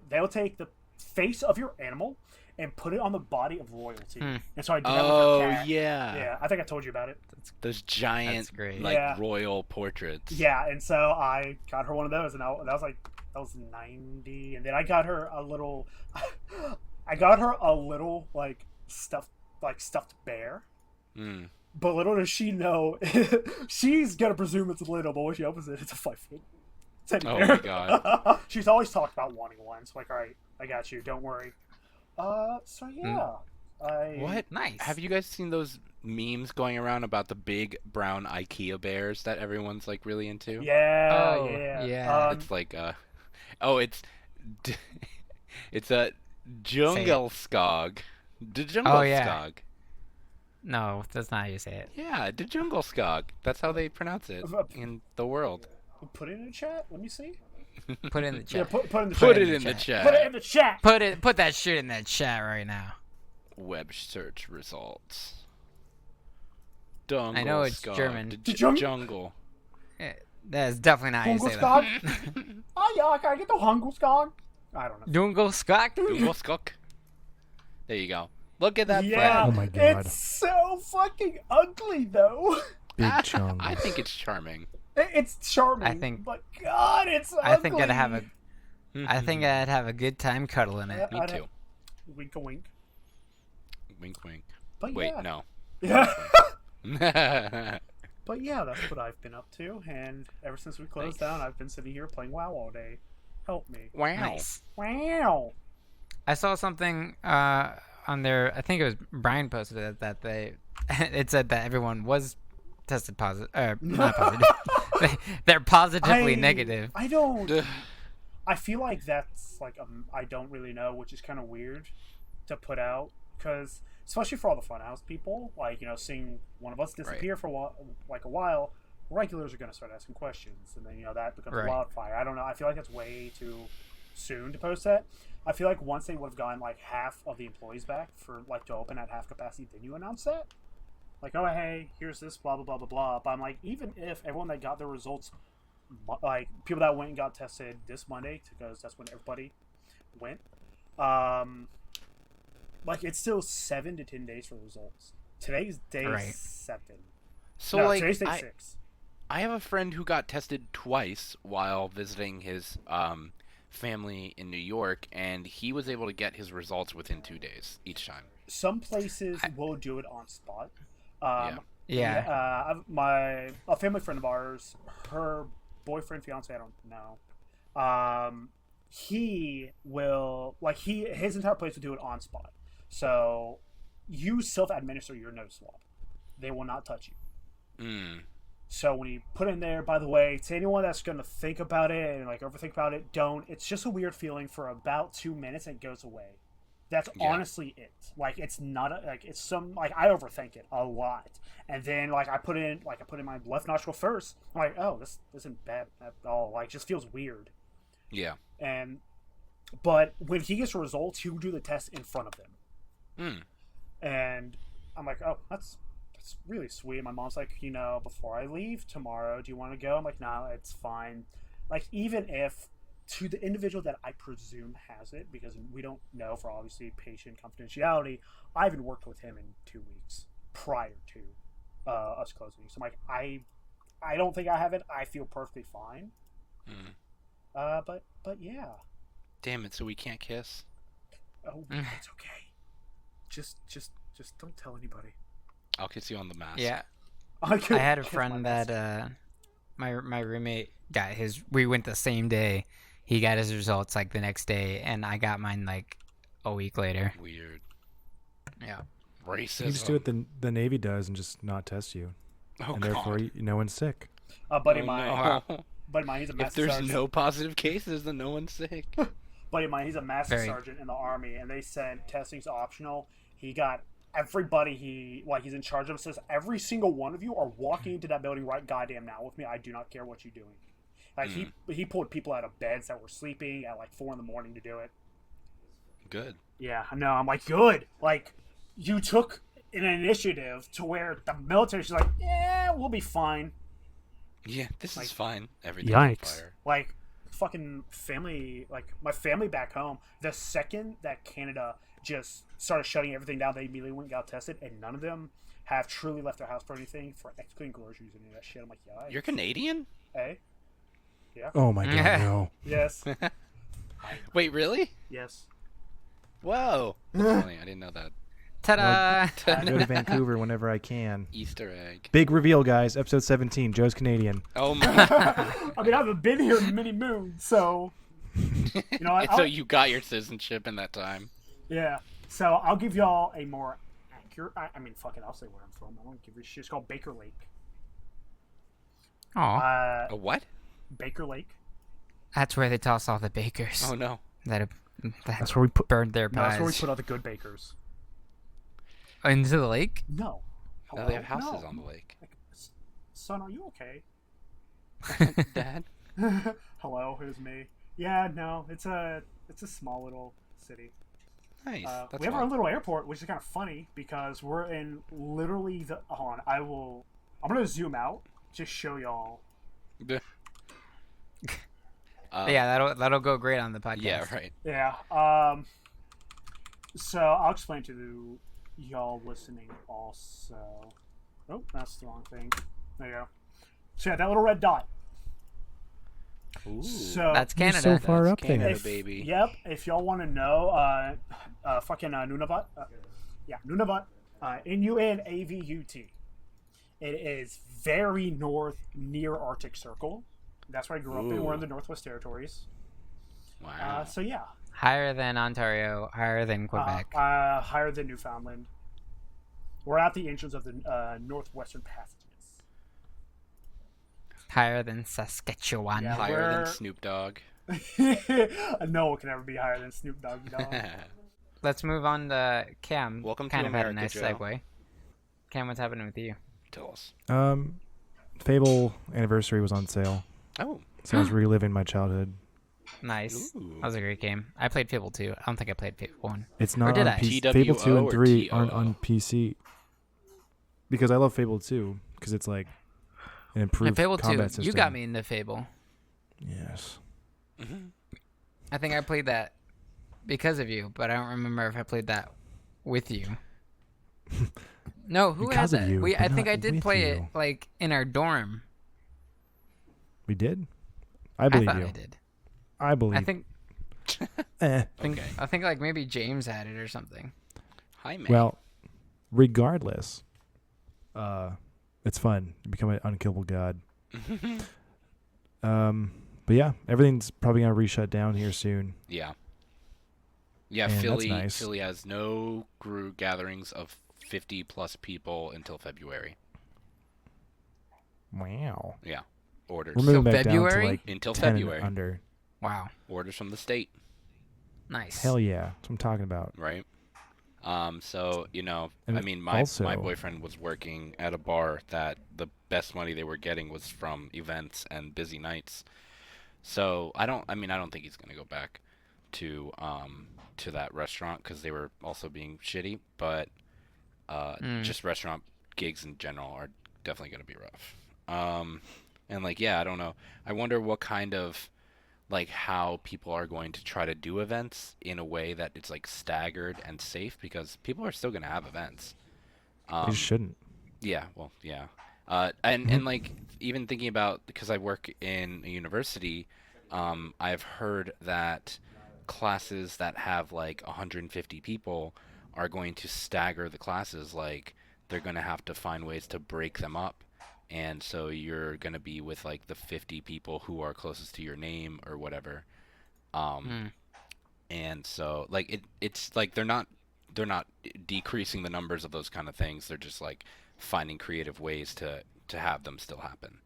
they'll take the face of your animal and put it on the body of royalty. And so I did that with her cat. Yeah. I think I told you about it. Those giant, That's great. royal portraits. Yeah, and so I got her one of those, and that was $90. And then I got her a little, like stuffed bear. But little does she know, she's gonna presume it's a little, but when she opens it, it's a 5-foot teddy bear. Oh my god. She's always talked about wanting one, so like, all right, I got you, don't worry. So yeah. What? Nice. Have you guys seen those memes going around about the big brown IKEA bears that everyone's like really into? Yeah. Oh, yeah. yeah. It's like it's a Djungelskog. Oh, yeah. No, that's not how you say it. Yeah, Djungelskog. That's how they pronounce it in the world. Put it in the chat. Let me see. Put it in the chat. Yeah, put it in the Put chat. it in the chat. Put it in the chat. Put that shit in that chat right now. Web search results. I know it's German. Jungle. That's definitely not how you say Hungelskog? that. Oh yeah, can I get the Hungelskog? I don't know. Djungelskog? Djungelskog. There you go. Look at that Yeah, Oh my god. it's so fucking ugly though. Big chunk. I think it's charming. It's charming. But God, it's ugly. I think I'd have a good time cuddling it. Me too. Wink, wink. Wink, wink. But Wait, yeah. no. Yeah. Nice. But yeah, that's what I've been up to, and ever since we closed down, I've been sitting here playing WoW all day. Help me. Wow. Nice. Wow. I saw something on their. I think it was Brian posted it that it said that everyone was tested positive. Not positive. They're positively negative. I don't. I feel like that's like I don't really know, which is kind of weird to put out because especially for all the Funhouse people, like seeing one of us disappear for a while, regulars are going to start asking questions, and then that becomes a wildfire. I don't know. I feel like that's way too soon to post that. I feel like once they would have gotten like half of the employees back for like to open at half capacity, then you announce that. Like, oh hey, here's this blah blah blah blah blah. But I'm like, even if everyone that got their results, like people that went and got tested this Monday, because that's when everybody went. like it's still 7 to 10 days for the results. Today's day 7. So no, like today's day 6. I have a friend who got tested twice while visiting his family in New York, and he was able to get his results within 2 days each time. Some places will do it on spot. A family friend of ours, her boyfriend, fiance, I don't know. He will his entire place will do it on spot. So you self-administer your nose swab. They will not touch you. So when you put in there, by the way, to anyone that's going to think about it and like overthink about it, don't. It's just a weird feeling for about 2 minutes and it goes away. That's honestly it. Like it's not it's some I overthink it a lot, and then I put in my left nostril first. I'm like, oh, this isn't bad at all. Like, it just feels weird. Yeah. But when he gets results, he will do the test in front of them. And I'm like, oh, that's really sweet. My mom's like, before I leave tomorrow, do you want to go? I'm like, no, it's fine. Like, even if to the individual that I presume has it, because we don't know for obviously patient confidentiality, I haven't worked with him in 2 weeks prior to us closing. So I'm like, I don't think I have it. I feel perfectly fine. But yeah. Damn it! So we can't kiss. Oh, it's okay. Just don't tell anybody. I'll kiss you on the mask. Yeah. I had a friend that my roommate got his. We went the same day. He got his results the next day, and I got mine a week later. Weird. Yeah. Racism. You just do what the Navy does and just not test you. Oh, and therefore no one's sick. Buddy of mine, he's a master If there's sergeant. no positive cases, then no one's sick. Buddy of mine, he's a master sergeant in the Army, and they said testing's optional. He got everybody he's in charge of, says every single one of you are walking into that building right goddamn now with me. I do not care what you're doing. He pulled people out of beds that were sleeping at 4 a.m. to do it. Good. Yeah, I know. I'm like, good. You took an initiative to where the military's like, yeah, we'll be fine. Yeah, this is fine. Everything's on fire. Fucking family, my family back home, the second that Canada just started shutting everything down, they immediately went and got tested, and none of them have truly left their house for anything, for excluding groceries and any of that shit. I'm like, yeah. You're Canadian? Hey? Yeah. Oh my god, no. Yes. Wait, really? Yes. Whoa. That's funny. I didn't know that. Ta-da! I go to Vancouver whenever I can. Easter egg. Big reveal, guys. Episode 17. Joe's Canadian. Oh my. I mean, I haven't been here in many moons, so. So you got your citizenship in that time. Yeah. So I'll give y'all a more accurate. I mean, fucking, I'll say where I'm from. I don't give a shit. It's called Baker Lake. Aw. A what? Baker Lake. That's where they toss all the bakers. Oh no. That's where we burned their pies. No, that's where we put all the good bakers. Into the lake? No. No, they have houses on the lake. Son, are you okay? Dad? Hello, who's me? Yeah, no, it's a small little city. Nice. We have our little airport, which is kind of funny because we're in literally the. Hold on, I'm gonna zoom out, just show y'all. Yeah, that'll go great on the podcast. Yeah, right. Yeah. So I'll explain to y'all listening also. Oh, that's the wrong thing. There you go. So yeah, that little red dot. Ooh. So that's Canada. So far up Canada, there, baby. Yep. If y'all want to know, fucking Nunavut. Nunavut. Nunavut. It is very north, near Arctic Circle. That's where I grew up in. We're in the Northwest Territories. Wow. So yeah. Higher than Ontario, higher than Quebec. Higher than Newfoundland. We're at the entrance of the Northwestern Passages. Higher than Saskatchewan. Yeah, Higher than Snoop Dogg. No one can ever be higher than Snoop Dogg. Dog. Let's move on to Cam. Welcome kind to of America, had a nice Joe. segue. Cam, what's happening with you? Tell us. Fable Anniversary was on sale. Oh. So I was reliving my childhood. Nice. Ooh. That was a great game. I played Fable 2. I don't think I played Fable 1. It's not did on I? PC. TWO Fable 2 and or 3 TOO? aren't on PC. Because I love Fable 2 because it's an improved And Fable combat 2, system. you got me into Fable. Yes. I think I played that because of you, but I don't remember if I played that with you. No, who Because had of that? you, I but think not I did with play you. it like in our dorm. We did? I believe thought you. I did. I believe. I think. Eh. I think like maybe James had it or something. Hi, man. Well, regardless, it's fun. You become an unkillable god. But yeah, everything's probably gonna re-shut down here soon. Yeah. Yeah, And Philly that's nice. Philly has no group gatherings of 50 plus people until February. Wow. Yeah. Orders. We're moving So back down to February? like Until 10 February. and under. Wow. Orders from the state, Nice. Hell yeah. That's what I'm talking about. right? So, you know, And I mean, my also- boyfriend was working at a bar that the best money they were getting was from events and busy nights. So, I don't think he's going to go back to that restaurant cuz they were also being shitty, but just restaurant gigs in general are definitely going to be rough. And like, yeah, I don't know. I wonder what kind of like how people are going to try to do events in a way that it's like staggered and safe because people are still going to have events. You just shouldn't. Yeah, well, yeah. And like even thinking about because I work in a university, I've heard that classes that have like 150 people are going to stagger the classes. Like they're going to have to find ways to break them up. And so you're going to be with like the 50 people who are closest to your name or whatever. And so like it's like they're not decreasing the numbers of those kind of things. They're just like finding creative ways to have them still happen.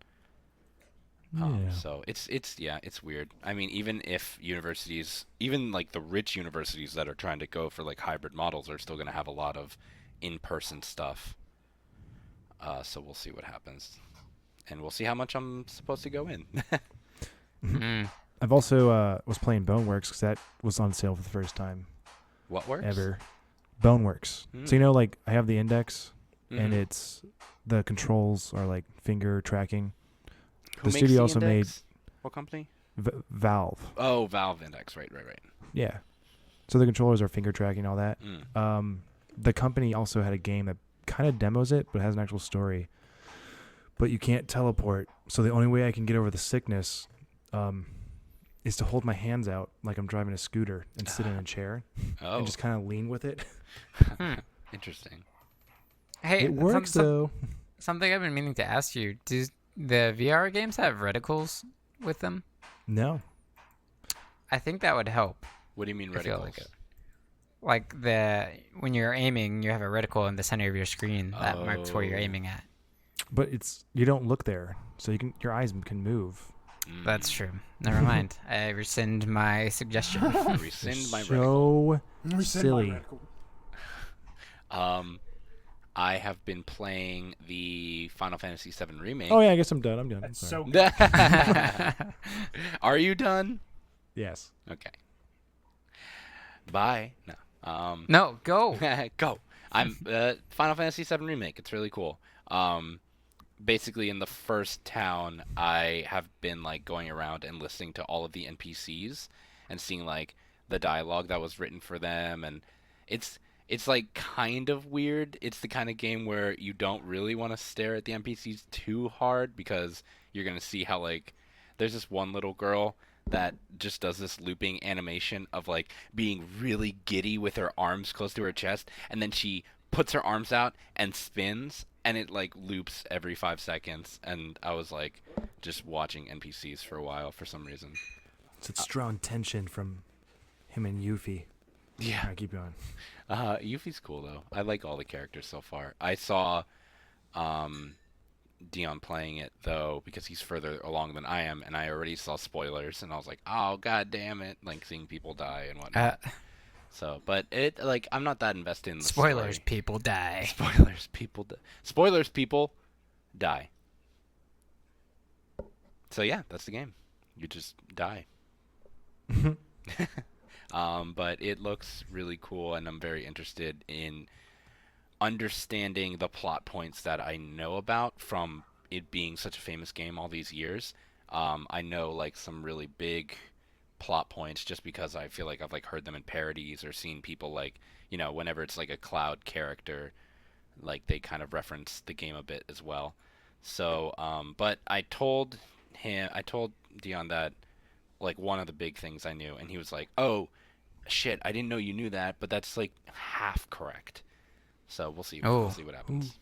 Yeah. So it's weird. I mean, even if universities, even like the rich universities that are trying to go for like hybrid models are still going to have a lot of in-person stuff. So we'll see what happens. And we'll see how much I'm supposed to go in. I've also was playing Boneworks because that was on sale for the first time What works? ever. Boneworks. So you know, like I have the index, and Mhm. it's the controls are like finger tracking. Who The makes studio the also index? What company? Valve. Oh, Valve Index. Right. Yeah. So the controllers are finger tracking, all that. Mm. The company also had a game that kind of demos it, but has an actual story. But you can't teleport. So the only way I can get over the sickness is to hold my hands out like I'm driving a scooter and sit in a chair Oh, and just kind of lean with it. interesting. Hey, It works, though. Something I've been meaning to ask you: do the VR games have reticles with them? No. I think that would help. What do you mean I feel reticles? like it. Like when you're aiming, you have a reticle in the center of your screen that marks where you're aiming at. But you don't look there, so your eyes can move. That's true. Never mind. I rescind my suggestion. Rescind my reticle. So silly. I have been playing the Final Fantasy VII Remake. Oh yeah, I guess I'm done. I'm done. That's Sorry. so good. Are you done? Yes. Okay. Bye. No. No, go. Go. I'm Final Fantasy VII Remake. It's really cool. Basically, in the first town, I have been like going around and listening to all of the NPCs and seeing like the dialogue that was written for them, and it's like kind of weird. It's the kind of game where you don't really want to stare at the NPCs too hard because you're gonna see how like there's this one little girl that just does this looping animation of like being really giddy with her arms close to her chest, and then she puts her arms out and spins, and it like loops every 5 seconds. And I was like just watching NPCs for a while for some reason. It's strong tension from him and Yuffie. Yeah. All right, keep going. Yuffie's cool though. I like all the characters so far. I saw Dion playing it though because he's further along than I am, and I already saw spoilers, and I was like, oh god damn it, like seeing people die and whatnot. So, but it like I'm not that invested in the Spoilers, story. people die. Spoilers, people die. So yeah, that's the game. You just die. But it looks really cool, and I'm very interested in understanding the plot points that I know about from it being such a famous game all these years. I know like some really big plot points just because I feel like I've like heard them in parodies or seen people like, whenever it's like a Cloud character, like they kind of reference the game a bit as well. So, but I told Dion that like one of the big things I knew, and he was like, "Oh, shit, I didn't know you knew that, but that's like half correct." So we'll see. Oh. We'll see what happens.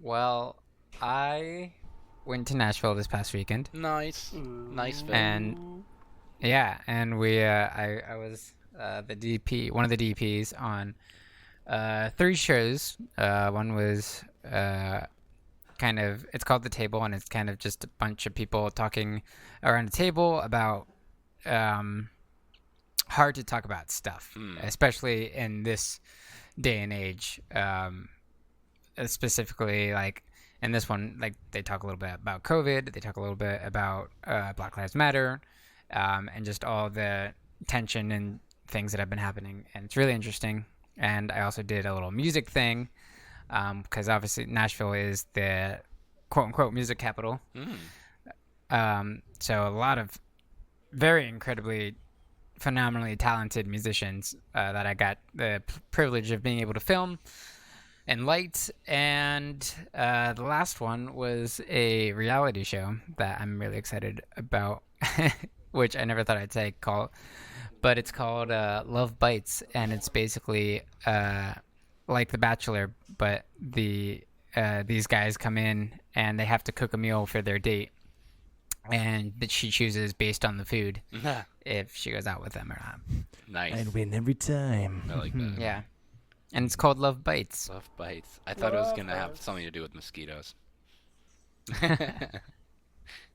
Well, I went to Nashville this past weekend. Nice fit. And yeah, and we I was the DP, one of the DPs on 3 shows. One was kind of, it's called The Table, and it's kind of just a bunch of people talking around a table about hard to talk about stuff, especially in this day and age. Specifically, like in this one, like they talk a little bit about COVID, they talk a little bit about Black Lives Matter, and just all the tension and things that have been happening, and it's really interesting. And I also did a little music thing, because obviously Nashville is the quote-unquote music capital. So a lot of very incredibly, phenomenally talented musicians that I got the privilege of being able to film and light. And the last one was a reality show that I'm really excited about, which I never thought I'd say, but it's called Love Bites, and it's basically like The Bachelor, but these guys come in and they have to cook a meal for their date, and that she chooses based on the food if she goes out with them or not. Nice. I'd win every time. I like that. Yeah. And it's called Love Bites. Love Bites. I thought it was going to have something to do with mosquitoes.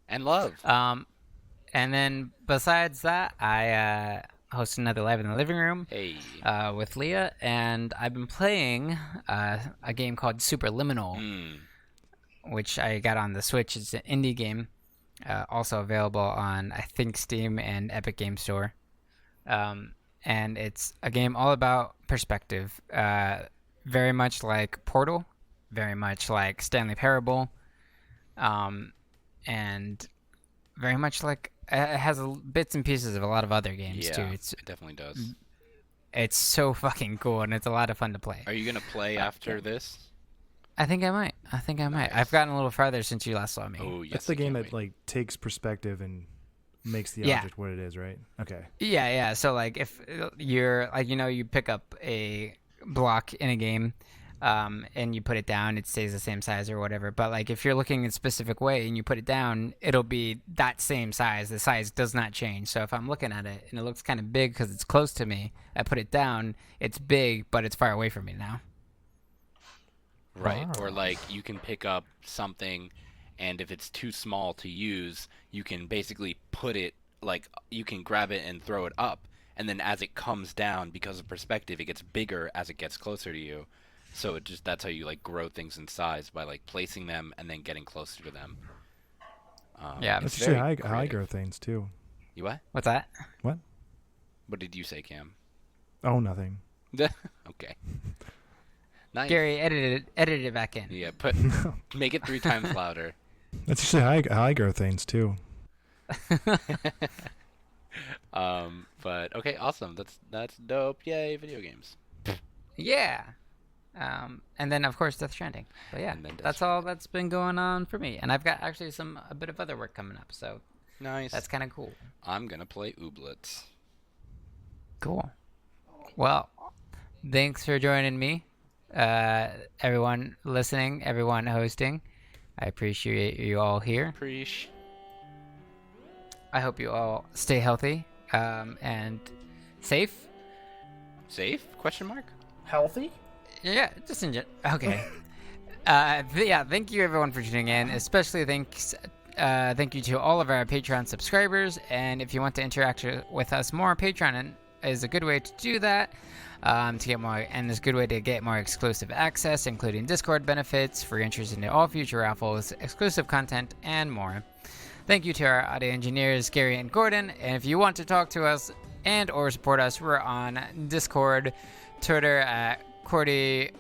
And love. And then besides that, I hosted another Live in the Living Room with Leah, and I've been playing a game called Superliminal, which I got on the Switch. It's an indie game, also available on, I think, Steam and Epic Game Store. And it's a game all about perspective, very much like Portal, very much like Stanley Parable, and very much like it has bits and pieces of a lot of other games too. It definitely does. It's so fucking cool, and it's a lot of fun to play. Are you gonna play after this? I think I might. Nice. I've gotten a little farther since you last saw me. Oh, yes. That's the game that like takes perspective and makes the object what it is, right? Okay. Yeah. So like if you're like, you pick up a block in a game, and you put it down, it stays the same size or whatever. But like if you're looking in a specific way and you put it down, it'll be that same size. The size does not change. So if I'm looking at it and it looks kind of big because it's close to me, I put it down, it's big, but it's far away from me now. Right. Or like you can pick up something, and if it's too small to use, you can basically put it, like you can grab it and throw it up, and then as it comes down, because of perspective, it gets bigger as it gets closer to you. So that's how you like grow things in size, by like placing them and then getting closer to them. That's actually how I grow things too. You what? What's that? What? What did you say, Cam? Oh, nothing. Okay. Nice. Gary, edit it back in. Yeah, make it 3 times louder. That's actually how I grow things too. But okay, awesome. That's dope. Yay, video games. Yeah. And then of course Death Stranding. But yeah, that's all that's been going on for me. And I've got actually a bit of other work coming up, so nice. That's kind of cool. I'm gonna play Ooblets. Cool. Well, thanks for joining me, everyone listening, everyone hosting. I appreciate you all here. I hope you all stay healthy, and safe. Safe? Question mark? Healthy? Yeah, just in general. Okay. Yeah, thank you everyone for tuning in. Especially thank you to all of our Patreon subscribers. And if you want to interact with us more, Patreon is a good way to do that. To get more, and it's a good way to get more exclusive access, including Discord benefits, free entries into all future raffles, exclusive content, and more. Thank you to our audio engineers, Gary and Gordon. And if you want to talk to us and or support us, we're on Discord, Twitter at Qwerty_cast,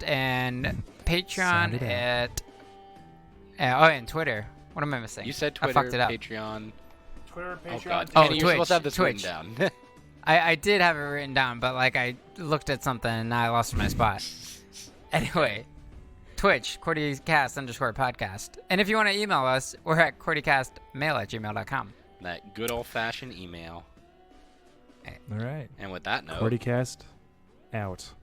and Patreon at and Twitter What am I missing? You said Twitter, I fucked it up. Patreon. Twitter, Patreon. Oh God, Oh, Kenny, you're supposed to have this Twitch. written down. I did have it written down, but like I looked at something and now I lost my spot. Anyway, Twitch, QwertyCast_podcast. And if you want to email us, we're at QwertyCastmail@gmail.com. That good old-fashioned email. All right. And with that note, Qwertycast out.